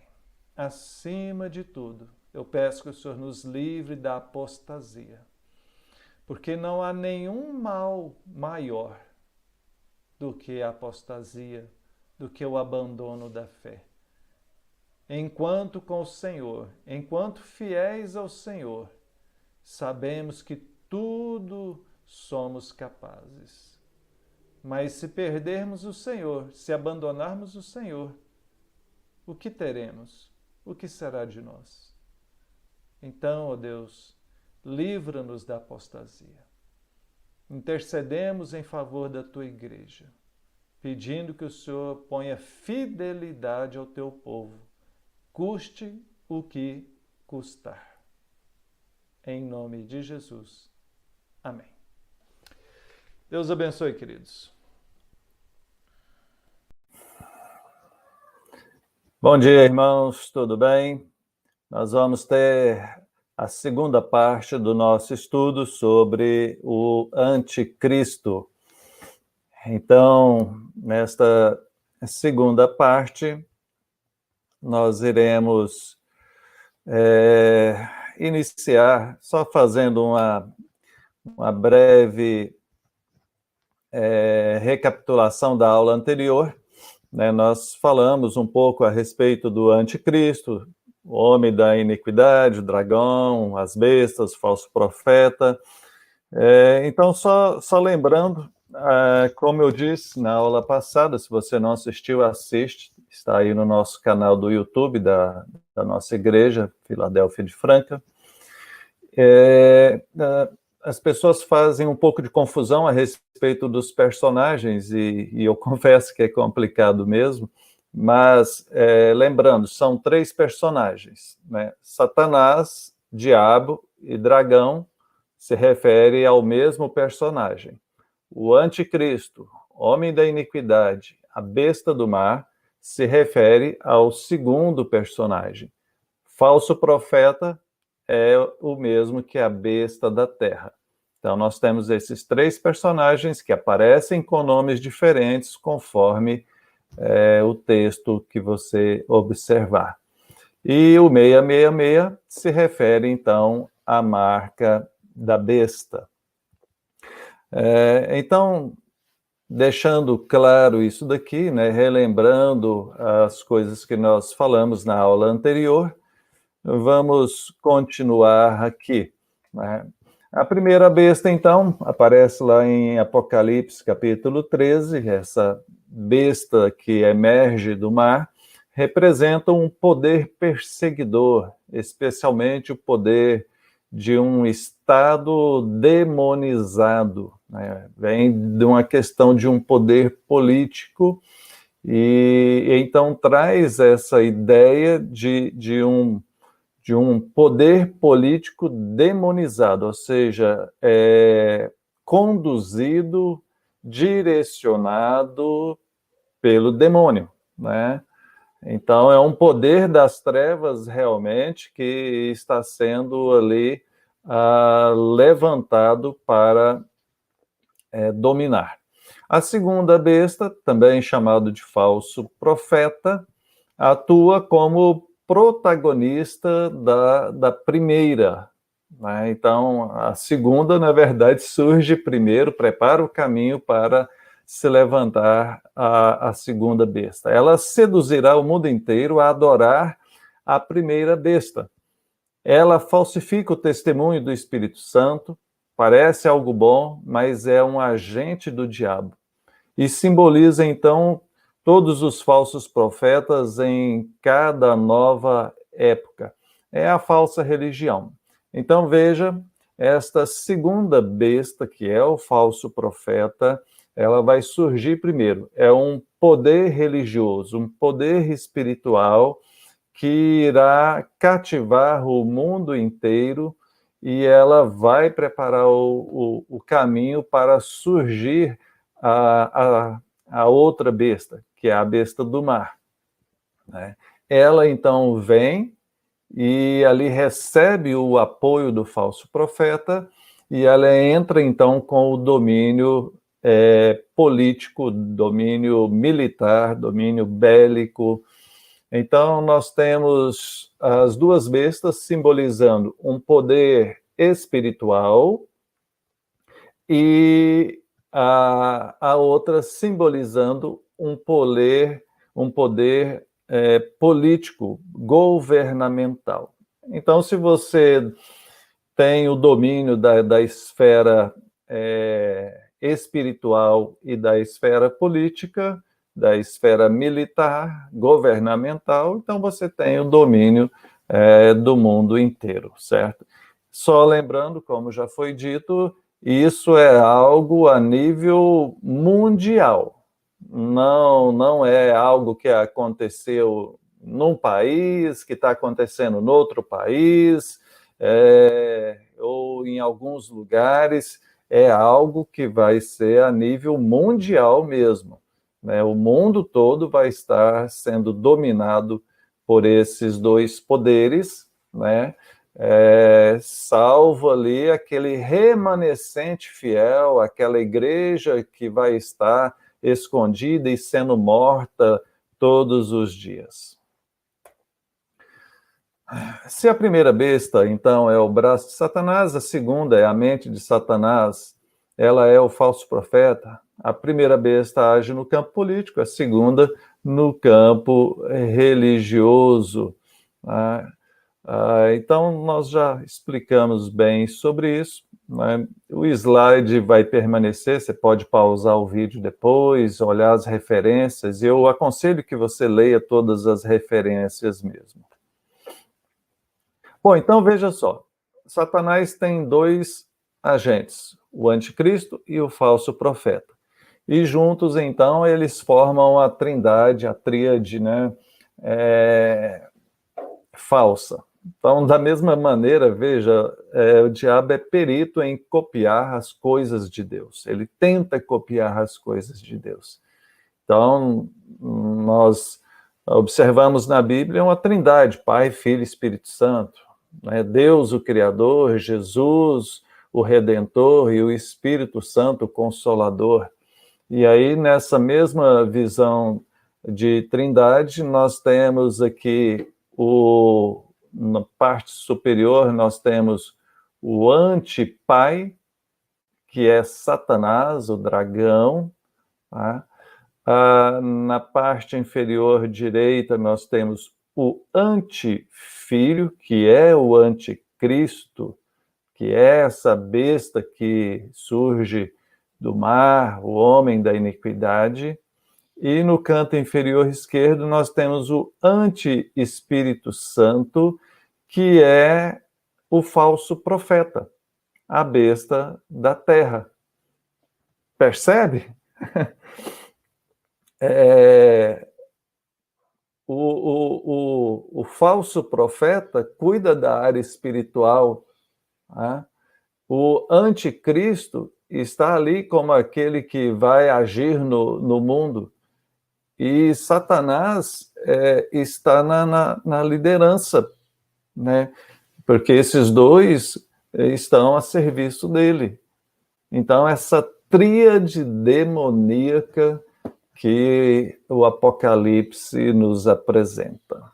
acima de tudo, eu peço que o Senhor nos livre da apostasia, porque não há nenhum mal maior do que a apostasia, do que o abandono da fé. Enquanto com o Senhor, enquanto fiéis ao Senhor, sabemos que tudo somos capazes. Mas se perdermos o Senhor, se abandonarmos o Senhor, o que teremos? O que será de nós? Então, ó Deus, livra-nos da apostasia. Intercedemos em favor da tua igreja, pedindo que o Senhor ponha fidelidade ao teu povo, custe o que custar. Em nome de Jesus. Amém. Deus abençoe, queridos. Bom dia, irmãos, tudo bem? Nós vamos ter a segunda parte do nosso estudo sobre o anticristo. Então, nesta segunda parte, nós iremos iniciar só fazendo uma breve recapitulação da aula anterior. Nós falamos um pouco a respeito do anticristo, o homem da iniquidade, o dragão, as bestas, o falso profeta. Então, só lembrando, como eu disse na aula passada, se você não assistiu, assiste, está aí no nosso canal do YouTube da nossa igreja, Filadélfia de Franca. As pessoas fazem um pouco de confusão a respeito dos personagens, e eu confesso que é complicado mesmo, mas lembrando, são 3 personagens, né? Satanás, diabo e dragão se refere ao mesmo personagem. O anticristo, homem da iniquidade, a besta do mar, se refere ao segundo personagem. Falso profeta é o mesmo que a besta da terra. Então, nós temos esses 3 personagens que aparecem com nomes diferentes conforme o texto que você observar. E o 666 se refere, então, à marca da besta. Então, deixando claro isso daqui, né, relembrando as coisas que nós falamos na aula anterior, vamos continuar aqui, né? A primeira besta, então, aparece lá em Apocalipse, capítulo 13, essa besta que emerge do mar, representa um poder perseguidor, especialmente o poder de um estado demonizado, né? Vem de uma questão de um poder político, e então traz essa ideia de um poder político demonizado, ou seja, conduzido, direcionado pelo demônio, né? Então, é um poder das trevas, realmente, que está sendo ali levantado para dominar. A segunda besta, também chamado de falso profeta, atua como protagonista da primeira, né? Então, a segunda, na verdade, surge primeiro, prepara o caminho para se levantar a segunda besta. Ela seduzirá o mundo inteiro a adorar a primeira besta. Ela falsifica o testemunho do Espírito Santo, parece algo bom, mas é um agente do diabo. E simboliza, então, todos os falsos profetas em cada nova época. É a falsa religião. Então, veja, esta segunda besta, que é o falso profeta, ela vai surgir primeiro. É um poder religioso, um poder espiritual que irá cativar o mundo inteiro, e ela vai preparar o caminho para surgir a outra besta, que é a besta do mar, né? Ela, então, vem e ali recebe o apoio do falso profeta, e ela entra, então, com o domínio político, domínio militar, domínio bélico. Então, nós temos as 2 bestas simbolizando um poder espiritual e a outra simbolizando um poder político, governamental. Então, se você tem o domínio da esfera espiritual e da esfera política, da esfera militar, governamental. Então você tem o domínio do mundo inteiro, certo? Só lembrando, como já foi dito, isso é algo a nível mundial. Não é algo que aconteceu num país, que está acontecendo em outro país, ou em alguns lugares. É algo que vai ser a nível mundial mesmo, né? O mundo todo vai estar sendo dominado por esses dois poderes, né? Salvo ali aquele remanescente fiel, aquela igreja que vai estar escondida e sendo morta todos os dias. Se a primeira besta, então, é o braço de Satanás, a segunda é a mente de Satanás, ela é o falso profeta. A primeira besta age no campo político, a segunda no campo religioso. Então, nós já explicamos bem sobre isso, né? O slide vai permanecer, você pode pausar o vídeo depois, olhar as referências, e eu aconselho que você leia todas as referências mesmo. Bom, então veja só, Satanás tem dois agentes, o anticristo e o falso profeta. E juntos, então, eles formam a trindade, a tríade, né, falsa. Então, da mesma maneira, veja, o diabo é perito em copiar as coisas de Deus. Ele tenta copiar as coisas de Deus. Então, nós observamos na Bíblia uma trindade, Pai, Filho e Espírito Santo. Né? Deus, o Criador, Jesus, o Redentor, e o Espírito Santo, o Consolador. E aí, nessa mesma visão de trindade, nós temos aqui na parte superior, nós temos o antipai, que é Satanás, o dragão. Tá? Na parte inferior direita, nós temos o antifilho, que é o anticristo, que é essa besta que surge do mar, o homem da iniquidade. E no canto inferior esquerdo nós temos o anti-Espírito Santo, que é o falso profeta, a besta da terra. Percebe? O falso profeta cuida da área espiritual, né? O anticristo está ali como aquele que vai agir no mundo. E Satanás está na liderança, né? Porque esses dois estão a serviço dele. Então, essa tríade demoníaca que o Apocalipse nos apresenta.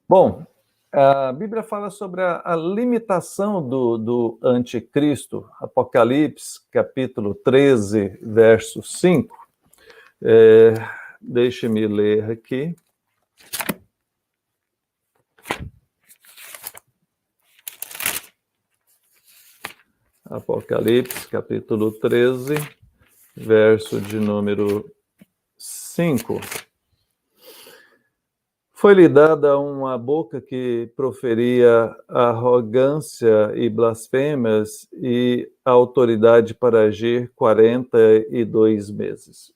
Bom, a Bíblia fala sobre a limitação do anticristo, Apocalipse, capítulo 13, verso 5. Deixe-me ler aqui. Apocalipse, capítulo 13, verso de número 5. Foi-lhe dada uma boca que proferia arrogância e blasfêmias e autoridade para agir 42 meses.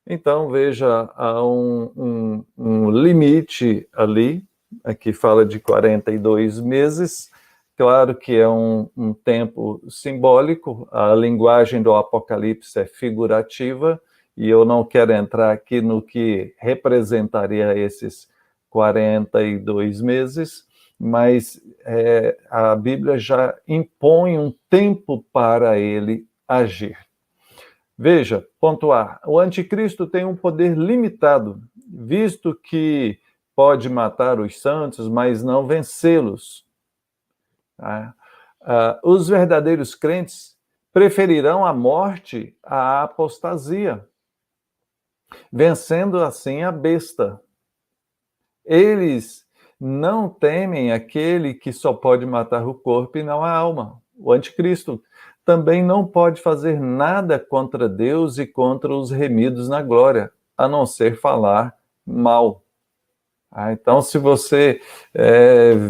Então, veja, há um limite ali, aqui fala de 42 meses, claro que é um tempo simbólico, a linguagem do Apocalipse é figurativa, e eu não quero entrar aqui no que representaria esses 42 meses, mas a Bíblia já impõe um tempo para ele agir. Veja, ponto A, o anticristo tem um poder limitado, visto que pode matar os santos, mas não vencê-los. Tá? Os verdadeiros crentes preferirão a morte à apostasia, vencendo assim a besta. Eles não temem aquele que só pode matar o corpo e não a alma, o anticristo. também não pode fazer nada contra Deus e contra os remidos na glória, a não ser falar mal. Então, se você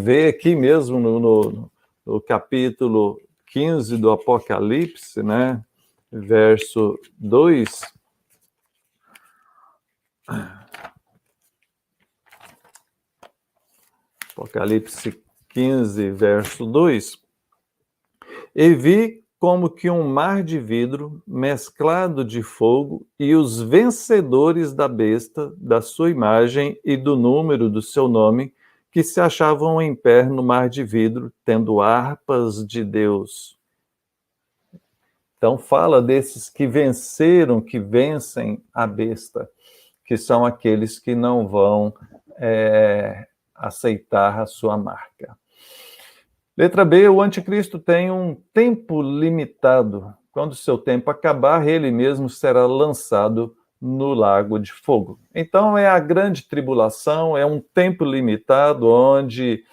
vê aqui mesmo no capítulo 15 do Apocalipse, né, verso 2, Apocalipse 15, verso 2, e vi como que um mar de vidro mesclado de fogo, e os vencedores da besta, da sua imagem e do número do seu nome, que se achavam em pé no mar de vidro, tendo harpas de Deus. Então fala desses que venceram, que vencem a besta, que são aqueles que não vão aceitar a sua marca. Letra B, o anticristo tem um tempo limitado. Quando seu tempo acabar, ele mesmo será lançado no lago de fogo. Então é a grande tribulação, é um tempo limitado onde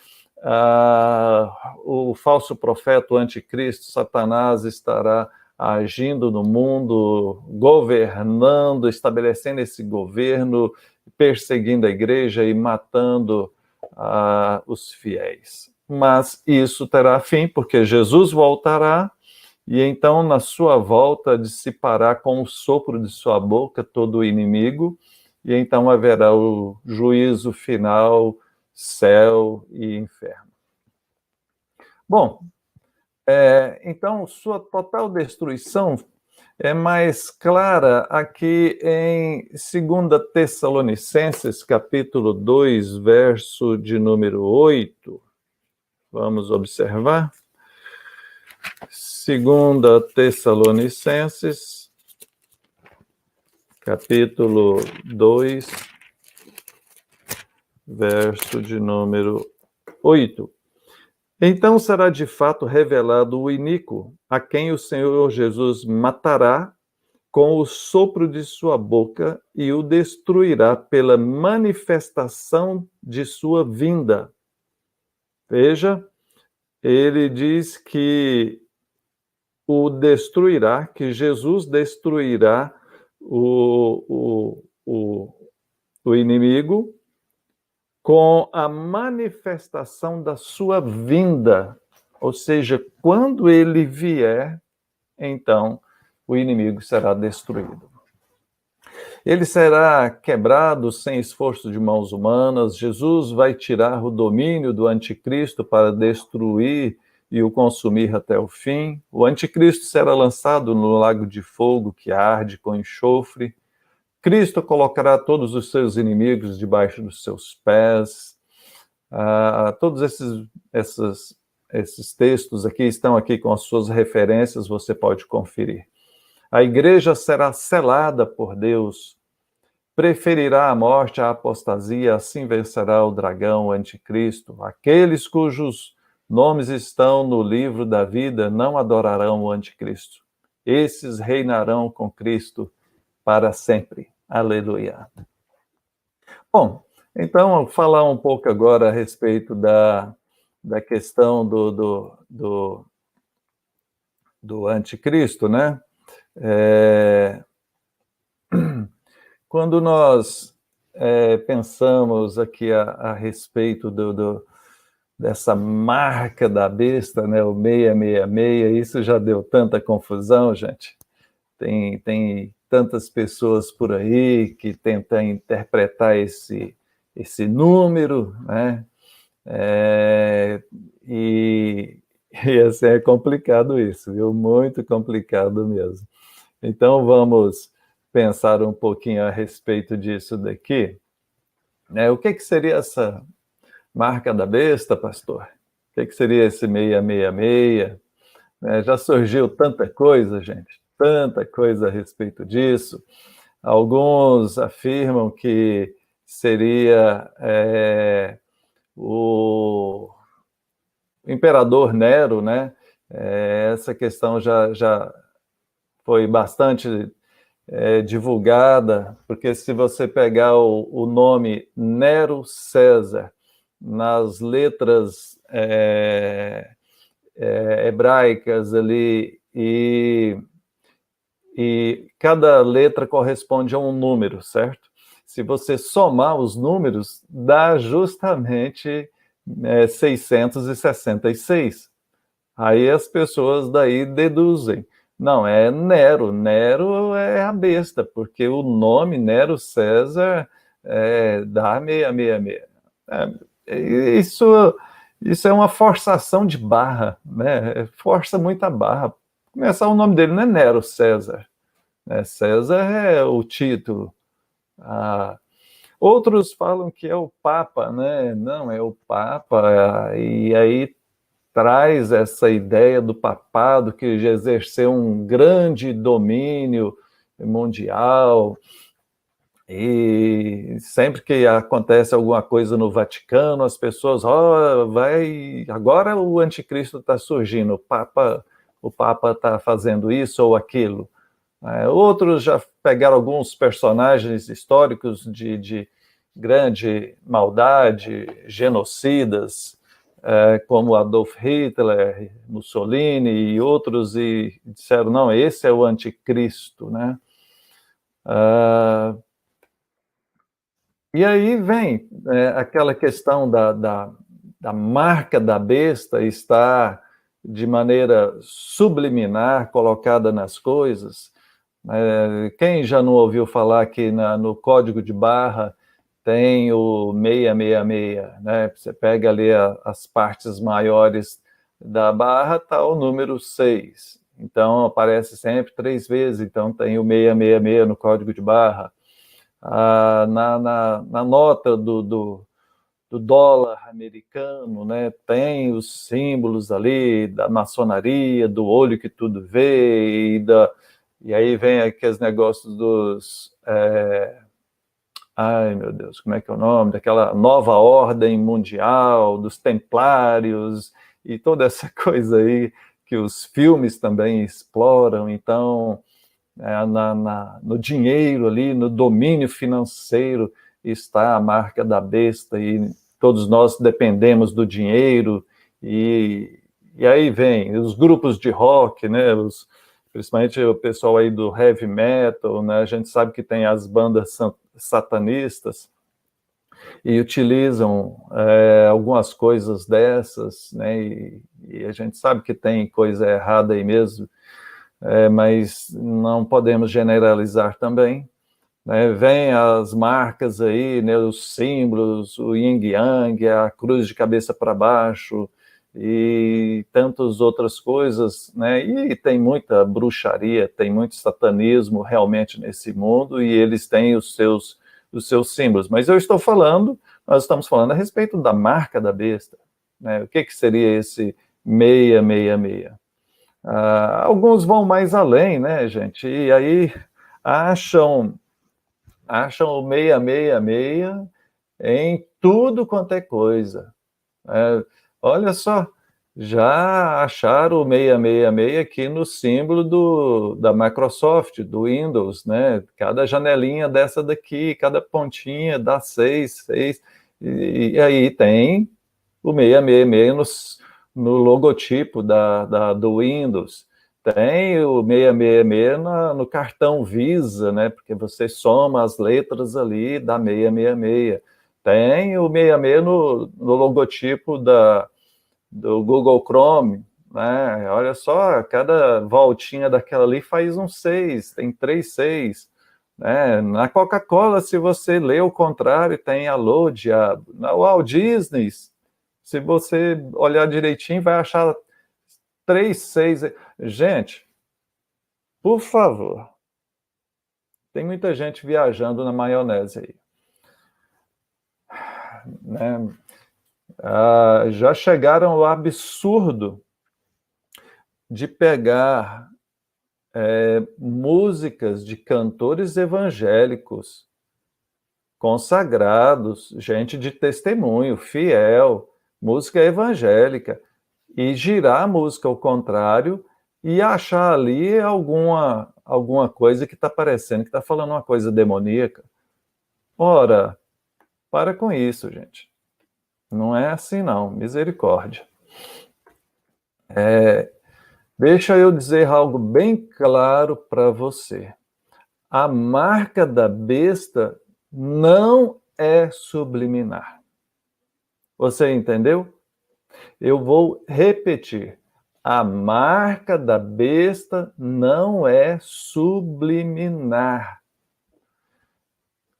o falso profeta, o anticristo, Satanás, estará agindo no mundo, governando, estabelecendo esse governo, perseguindo a igreja e matando os fiéis. Mas isso terá fim, porque Jesus voltará, e então, na sua volta, dissipará com o sopro de sua boca todo o inimigo, e então haverá o juízo final, céu e inferno. Bom, então, sua total destruição é mais clara aqui em 2 Tessalonicenses, capítulo 2, verso de número 8. Vamos observar. 2 Tessalonicenses, capítulo 2, verso de número 8. Então será de fato revelado o iníquo, a quem o Senhor Jesus matará com o sopro de sua boca e o destruirá pela manifestação de sua vinda. Veja, ele diz que o destruirá, que Jesus destruirá o inimigo com a manifestação da sua vinda. Ou seja, quando ele vier, então o inimigo será destruído. Ele será quebrado sem esforço de mãos humanas. Jesus vai tirar o domínio do anticristo para destruir e o consumir até o fim. O anticristo será lançado no lago de fogo que arde com enxofre. Cristo colocará todos os seus inimigos debaixo dos seus pés. Todos esses textos aqui estão aqui com as suas referências, você pode conferir. A igreja será selada por Deus, preferirá a morte à apostasia, assim vencerá o dragão, o anticristo. Aqueles cujos nomes estão no livro da vida não adorarão o anticristo. Esses reinarão com Cristo para sempre. Aleluia. Bom, então, falar um pouco agora a respeito da questão do anticristo, né? Quando nós pensamos aqui a respeito dessa marca da besta, né, o 666, isso já deu tanta confusão, gente. Tem tantas pessoas por aí que tentam interpretar esse número, né? E assim, é complicado isso, viu? Muito complicado mesmo. Então, vamos pensar um pouquinho a respeito disso daqui. O que seria essa marca da besta, pastor? O que seria esse 666? Já surgiu tanta coisa, gente, tanta coisa a respeito disso. Alguns afirmam que seria o imperador Nero, né? Essa questão já foi bastante divulgada, porque se você pegar o nome Nero César nas letras hebraicas ali e cada letra corresponde a um número, certo? Se você somar os números, dá justamente 666. Aí as pessoas daí deduzem. Não, é Nero. Nero é a besta, porque o nome Nero César dá 666. Isso é uma forçação de barra, né? Força muita barra. Começar o nome dele não é Nero César. Né? César é o título. Ah, outros falam que é o Papa, né? Não, é o Papa. E aí traz essa ideia do papado que exerceu um grande domínio mundial. E sempre que acontece alguma coisa no Vaticano, as pessoas, vai, agora o anticristo está surgindo, o Papa está fazendo isso ou aquilo. Outros já pegaram alguns personagens históricos de grande maldade, genocidas, como Adolf Hitler, Mussolini e outros, e disseram, não, esse é o anticristo, né? E aí vem aquela questão da marca da besta estar de maneira subliminar colocada nas coisas. Quem já não ouviu falar que no código de barra tem o 666, né? Você pega ali as partes maiores da barra, está o número 6. Então aparece sempre 3 vezes, então tem o 666 no código de barra. Na nota do dólar americano, né, tem os símbolos ali da maçonaria, do olho que tudo vê, e aí vem aqueles negócios dos... ai, meu Deus, como é que é o nome? Daquela nova ordem mundial, dos templários, e toda essa coisa aí que os filmes também exploram. Então, no dinheiro ali, no domínio financeiro, está a marca da besta, e todos nós dependemos do dinheiro, e aí vem os grupos de rock, né, principalmente o pessoal aí do heavy metal, né, a gente sabe que tem as bandas satanistas, e utilizam algumas coisas dessas, né, e a gente sabe que tem coisa errada aí mesmo, mas não podemos generalizar também. Né? Vem as marcas aí, né, os símbolos, o yin yang, a cruz de cabeça para baixo e tantas outras coisas, né? E tem muita bruxaria, tem muito satanismo realmente nesse mundo, e eles têm os seus símbolos. Mas nós estamos falando a respeito da marca da besta, né? O que seria esse 666? Alguns vão mais além, né, gente? E aí acham o 666 em tudo quanto é coisa. Olha só, já acharam o 666 aqui no símbolo da Microsoft, do Windows, né? Cada janelinha dessa daqui, cada pontinha dá 6, 6. E aí tem o 666 no logotipo do Windows. Tem o 666 no cartão Visa, né? Porque você soma as letras ali, dá 666. Tem o 66 no logotipo do Google Chrome, né? Olha só, cada voltinha daquela ali faz um 6, tem 3 6. Né? Na Coca-Cola, se você lê o contrário, tem alô, diabo. Na Walt Disney, se você olhar direitinho, vai achar 3 6. Gente, por favor, tem muita gente viajando na maionese aí. Né? Já chegaram ao absurdo de pegar músicas de cantores evangélicos consagrados, gente de testemunho, fiel, música evangélica, e girar a música ao contrário e achar ali alguma coisa que está parecendo que está falando uma coisa demoníaca. Ora, para com isso, gente. Não é assim não, misericórdia. Deixa eu dizer algo bem claro para você. A marca da besta não é subliminar. Você entendeu? Eu vou repetir. A marca da besta não é subliminar.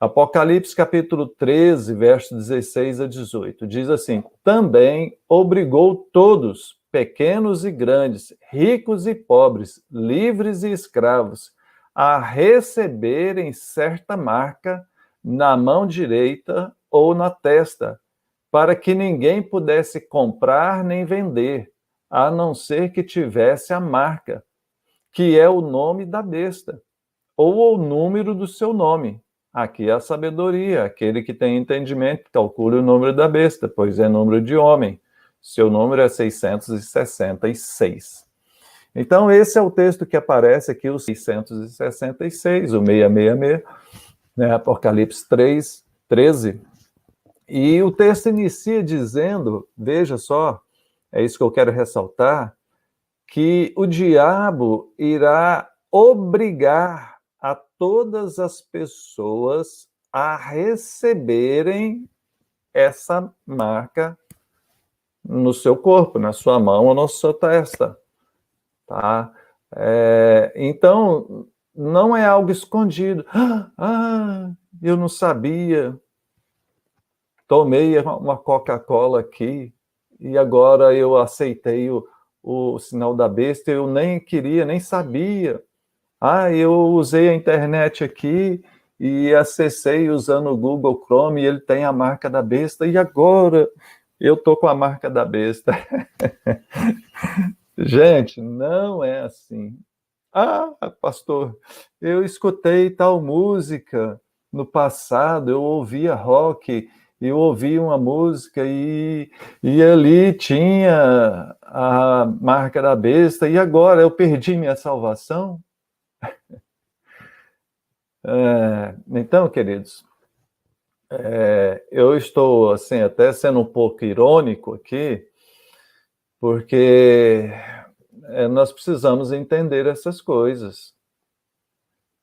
Apocalipse capítulo 13, verso 16 a 18, diz assim: também obrigou todos, pequenos e grandes, ricos e pobres, livres e escravos, a receberem certa marca na mão direita ou na testa, para que ninguém pudesse comprar nem vender, a não ser que tivesse a marca, que é o nome da besta, ou o número do seu nome. Aqui é a sabedoria, aquele que tem entendimento, calcule o número da besta, pois é número de homem. Seu número é 666. Então, esse é o texto que aparece aqui, o 666, o 666, né, Apocalipse 3, 13. E o texto inicia dizendo, veja só, é isso que eu quero ressaltar, que o diabo irá obrigar a todas as pessoas a receberem essa marca no seu corpo, na sua mão ou na sua testa, tá? Então, não é algo escondido. Eu não sabia. Tomei uma Coca-Cola aqui e agora eu aceitei o sinal da besta, eu nem queria, nem sabia. Eu usei a internet aqui e acessei usando o Google Chrome e ele tem a marca da besta e agora eu tô com a marca da besta. Gente, não é assim. Pastor, eu escutei tal música no passado, eu ouvia rock, eu ouvi uma música e ali tinha a marca da besta e agora eu perdi minha salvação? Então, queridos, eu estou assim até sendo um pouco irônico aqui, porque nós precisamos entender essas coisas.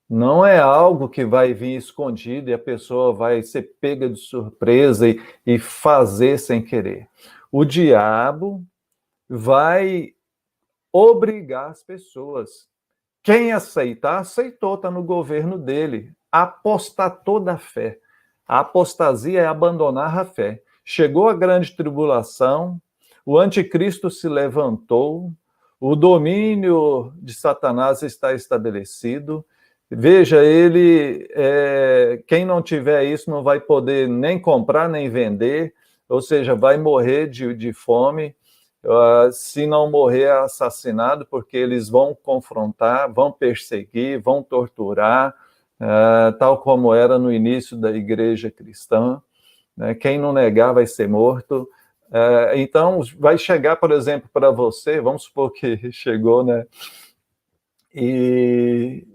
Não é algo que vai vir escondido e a pessoa vai ser pega de surpresa e fazer sem querer. O diabo vai obrigar as pessoas. Quem aceitar, aceitou, está no governo dele. Apostatou da fé. A apostasia é abandonar a fé. Chegou a grande tribulação, o anticristo se levantou, o domínio de Satanás está estabelecido. Veja, quem não tiver isso não vai poder nem comprar nem vender, ou seja, vai morrer de fome. Se não morrer, é assassinado, porque eles vão confrontar, vão perseguir, vão torturar, tal como era no início da igreja cristã. Né? Quem não negar vai ser morto. Então, vai chegar, por exemplo, para você, vamos supor que chegou, né? E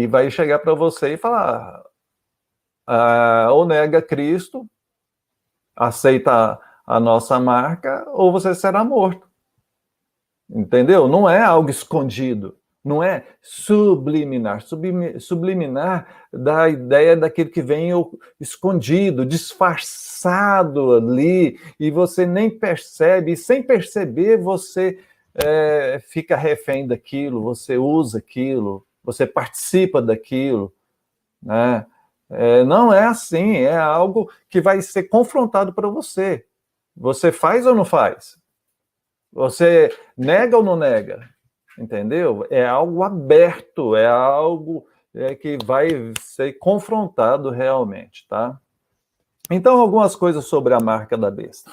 vai chegar para você e falar, ou nega Cristo, aceita a nossa marca, ou você será morto. Entendeu? Não é algo escondido, não é subliminar. Subliminar dá a ideia daquele que vem escondido, disfarçado ali, e você nem percebe, e sem perceber você fica refém daquilo, você usa aquilo, você participa daquilo, né? Não é assim, é algo que vai ser confrontado para você. Você faz ou não faz? Você nega ou não nega? Entendeu? É algo aberto, é algo que vai ser confrontado realmente, tá? Então, algumas coisas sobre a marca da besta.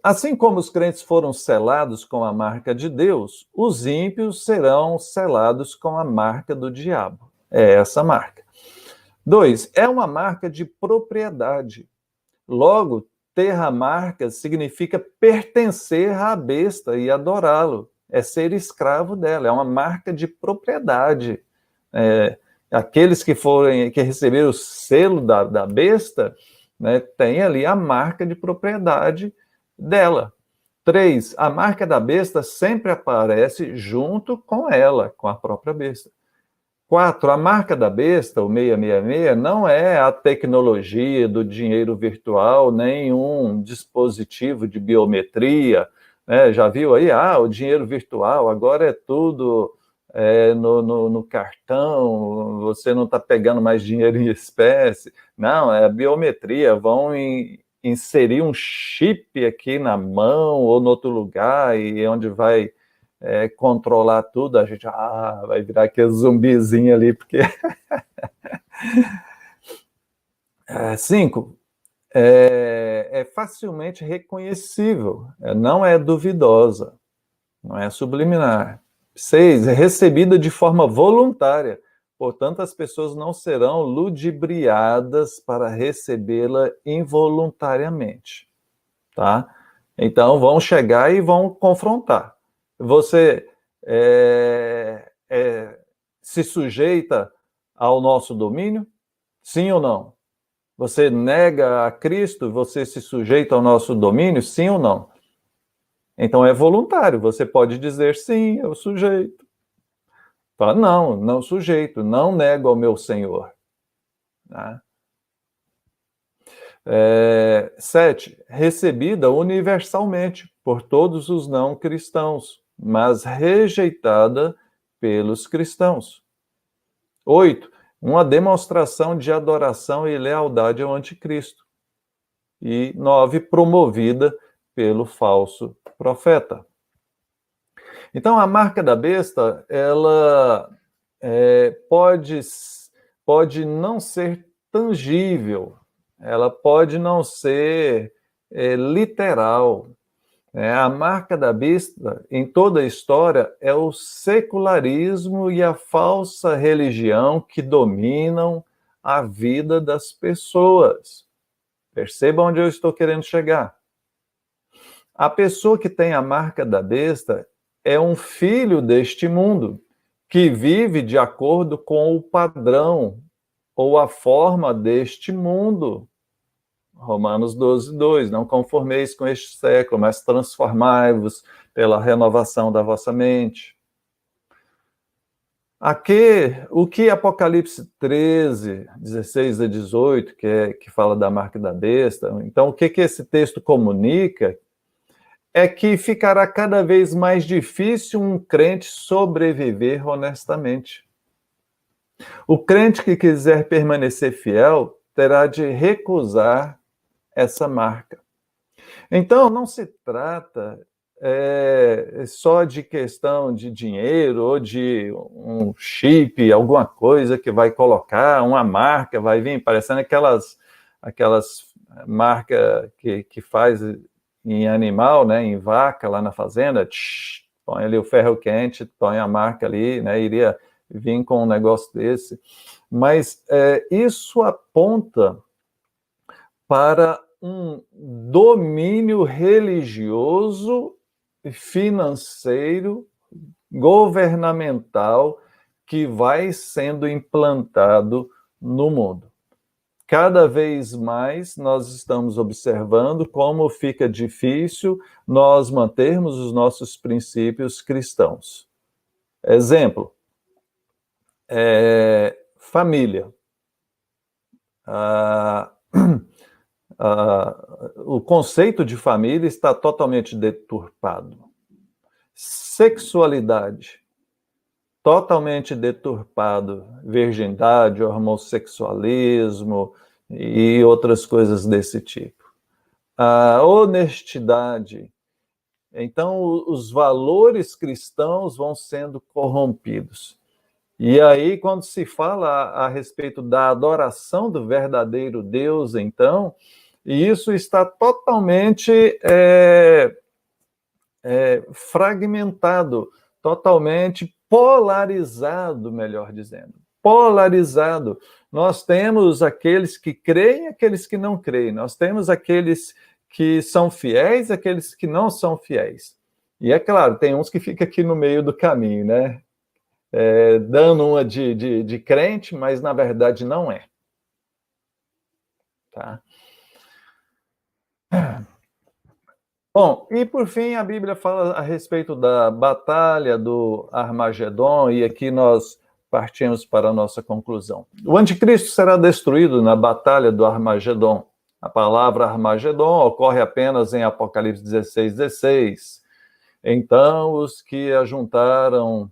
Assim como os crentes foram selados com a marca de Deus, os ímpios serão selados com a marca do diabo. É essa marca. 2, é uma marca de propriedade. Logo, ter a marca significa pertencer à besta e adorá-lo. É ser escravo dela, é uma marca de propriedade. Aqueles que receberam o selo da besta, né, tem ali a marca de propriedade dela. 3, a marca da besta sempre aparece junto com ela, com a própria besta. 4, a marca da besta, o 666, não é a tecnologia do dinheiro virtual, nem um dispositivo de biometria, né? Já viu aí? O dinheiro virtual agora é tudo no cartão, você não está pegando mais dinheiro em espécie. Não, é a biometria, vão inserir um chip aqui na mão ou no outro lugar, e onde vai controlar tudo, a gente vai virar aquele zumbizinho ali, porque... 5, é facilmente reconhecível, não é duvidosa, não é subliminar. 6, é recebida de forma voluntária, portanto as pessoas não serão ludibriadas para recebê-la involuntariamente, tá? Então vão chegar e vão confrontar. Você se sujeita ao nosso domínio? Sim ou não? Você nega a Cristo? Você se sujeita ao nosso domínio? Sim ou não? Então é voluntário. Você pode dizer sim, eu sujeito. Fala, não, não sujeito, não nego ao meu Senhor. Tá? 7, recebida universalmente por todos os não cristãos, mas rejeitada pelos cristãos. 8, uma demonstração de adoração e lealdade ao anticristo. E 9, promovida pelo falso profeta. Então, a marca da besta, ela pode não ser tangível, ela pode não ser literal. A marca da besta, em toda a história, é o secularismo e a falsa religião que dominam a vida das pessoas. Perceba onde eu estou querendo chegar. A pessoa que tem a marca da besta é um filho deste mundo, que vive de acordo com o padrão ou a forma deste mundo. Romanos 12, 2, não conformeis com este século, mas transformai-vos pela renovação da vossa mente. O que Apocalipse 13, 16 a 18, que fala da marca da besta, então o que esse texto comunica é que ficará cada vez mais difícil um crente sobreviver honestamente. O crente que quiser permanecer fiel terá de recusar essa marca. Então, não se trata só de questão de dinheiro ou de um chip, alguma coisa que vai colocar, uma marca, vai vir parecendo aquelas marcas que faz em animal, né, em vaca, lá na fazenda, põe ali o ferro quente, põe a marca ali, né, iria vir com um negócio desse. Mas isso aponta para um domínio religioso, financeiro, governamental que vai sendo implantado no mundo. Cada vez mais nós estamos observando como fica difícil nós mantermos os nossos princípios cristãos. Exemplo, família. O conceito de família está totalmente deturpado. Sexualidade, totalmente deturpado. Virgindade, homossexualismo e outras coisas desse tipo. A honestidade. Então, os valores cristãos vão sendo corrompidos. E aí, quando se fala a respeito da adoração do verdadeiro Deus, então, isso está totalmente fragmentado, totalmente polarizado, melhor dizendo. Polarizado. Nós temos aqueles que creem e aqueles que não creem. Nós temos aqueles que são fiéis e aqueles que não são fiéis. E é claro, tem uns que ficam aqui no meio do caminho, né? Dando uma de crente, mas na verdade não é. Tá? Bom, e por fim a Bíblia fala a respeito da batalha do Armagedon, e aqui nós partimos para a nossa conclusão. O anticristo será destruído na batalha do Armagedon. A palavra Armagedon ocorre apenas em Apocalipse 16:16. Então os que ajuntaram,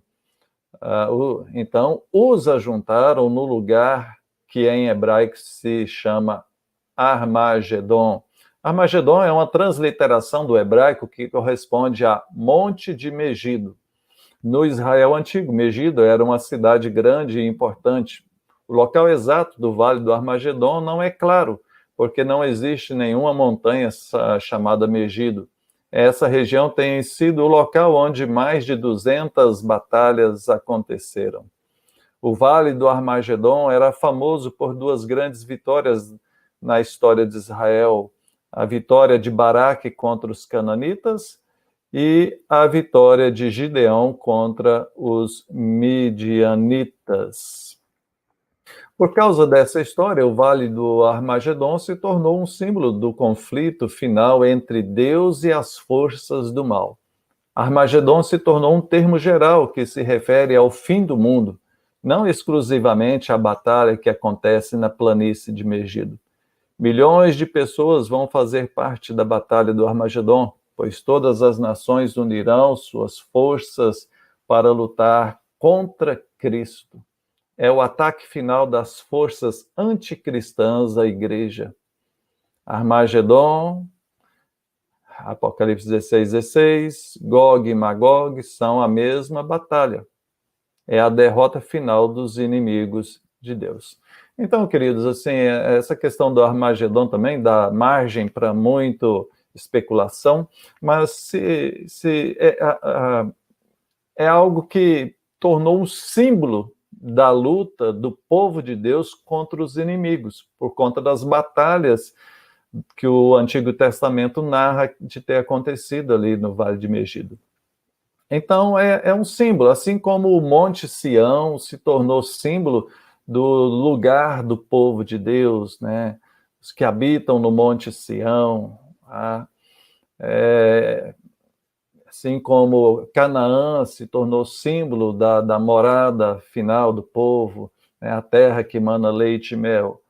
então os ajuntaram no lugar que em hebraico se chama Armagedon. Armagedon é uma transliteração do hebraico que corresponde a Monte de Megido. No Israel antigo, Megido era uma cidade grande e importante. O local exato do Vale do Armagedon não é claro, porque não existe nenhuma montanha chamada Megido. Essa região tem sido o local onde mais de 200 batalhas aconteceram. O Vale do Armagedon era famoso por duas grandes vitórias na história de Israel: a vitória de Baraque contra os cananitas e a vitória de Gideão contra os midianitas. Por causa dessa história, o Vale do Armagedon se tornou um símbolo do conflito final entre Deus e as forças do mal. Armagedon se tornou um termo geral que se refere ao fim do mundo, não exclusivamente à batalha que acontece na planície de Megido. Milhões de pessoas vão fazer parte da batalha do Armagedon, pois todas as nações unirão suas forças para lutar contra Cristo. É o ataque final das forças anticristãs à igreja. Armagedon, Apocalipse 16:16, Gog e Magog são a mesma batalha. É a derrota final dos inimigos de Deus. Então, queridos, assim, essa questão do Armagedon também dá margem para muito especulação, mas é algo que tornou um símbolo da luta do povo de Deus contra os inimigos, por conta das batalhas que o Antigo Testamento narra de ter acontecido ali no Vale de Megido. Então, é um símbolo, assim como o Monte Sião se tornou símbolo do lugar do povo de Deus, né? Os que habitam no Monte Sião, tá? Assim como Canaã se tornou símbolo da morada final do povo, né? A terra que emana leite e mel.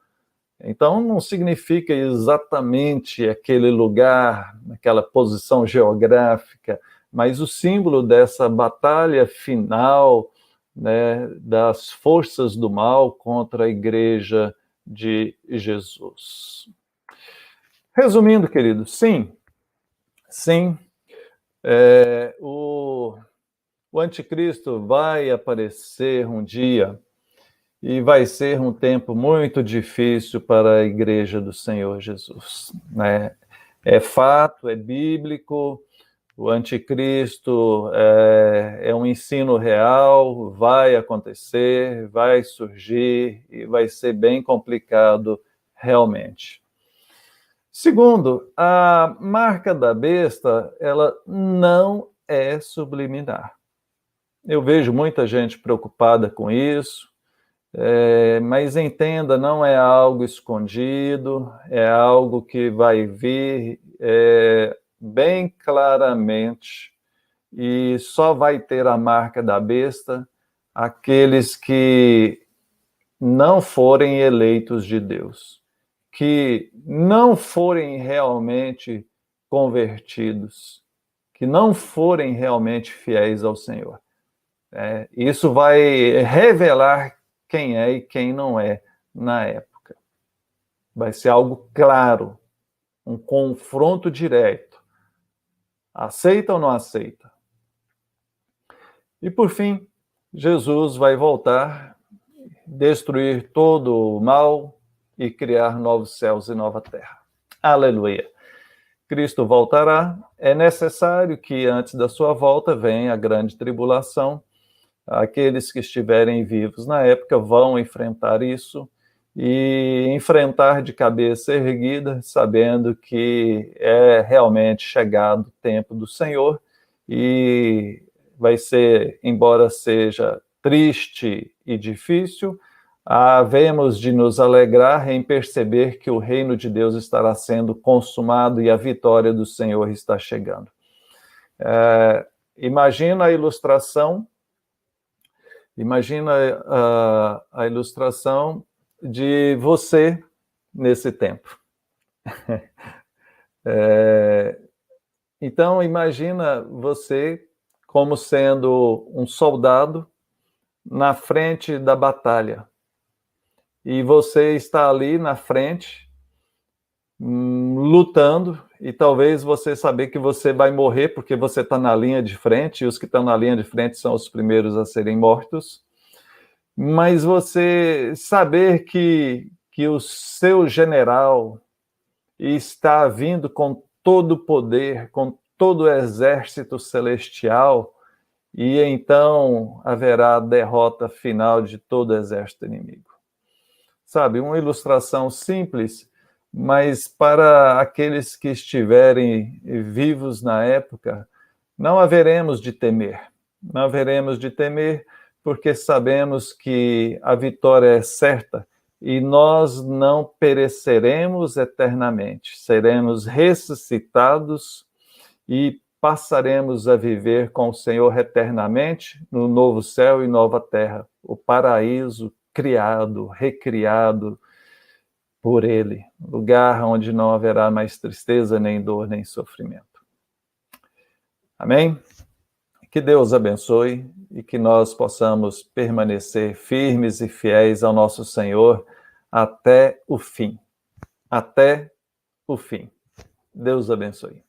Então, não significa exatamente aquele lugar, aquela posição geográfica, mas o símbolo dessa batalha final, né, das forças do mal contra a igreja de Jesus. Resumindo, querido, sim, o anticristo vai aparecer um dia e vai ser um tempo muito difícil para a igreja do Senhor Jesus, né? É fato, é bíblico. O anticristo é um ensino real, vai acontecer, vai surgir e vai ser bem complicado realmente. Segundo, a marca da besta, ela não é subliminar. Eu vejo muita gente preocupada com isso, mas entenda, não é algo escondido, é algo que vai vir bem claramente, e só vai ter a marca da besta aqueles que não forem eleitos de Deus, que não forem realmente convertidos, que não forem realmente fiéis ao Senhor. Isso vai revelar quem é e quem não é na época. Vai ser algo claro, um confronto direto. Aceita ou não aceita? E por fim, Jesus vai voltar, destruir todo o mal e criar novos céus e nova terra. Aleluia! Cristo voltará. É necessário que antes da sua volta venha a grande tribulação. Aqueles que estiverem vivos na época vão enfrentar isso e enfrentar de cabeça erguida, sabendo que é realmente chegado o tempo do Senhor, e vai ser, embora seja triste e difícil, havemos de nos alegrar em perceber que o reino de Deus estará sendo consumado e a vitória do Senhor está chegando. Imagina a ilustração de você nesse tempo. Então, imagina você como sendo um soldado na frente da batalha. E você está ali na frente, lutando, e talvez você saber que você vai morrer porque você está na linha de frente, e os que estão na linha de frente são os primeiros a serem mortos. Mas você saber que o seu general está vindo com todo o poder, com todo o exército celestial, e então haverá a derrota final de todo o exército inimigo. Sabe, uma ilustração simples, mas para aqueles que estiverem vivos na época, não haveremos de temer. Não haveremos de temer, porque sabemos que a vitória é certa e nós não pereceremos eternamente. Seremos ressuscitados e passaremos a viver com o Senhor eternamente no novo céu e nova terra, o paraíso criado, recriado por Ele, lugar onde não haverá mais tristeza, nem dor, nem sofrimento. Amém? Que Deus abençoe e que nós possamos permanecer firmes e fiéis ao nosso Senhor até o fim. Até o fim. Deus abençoe.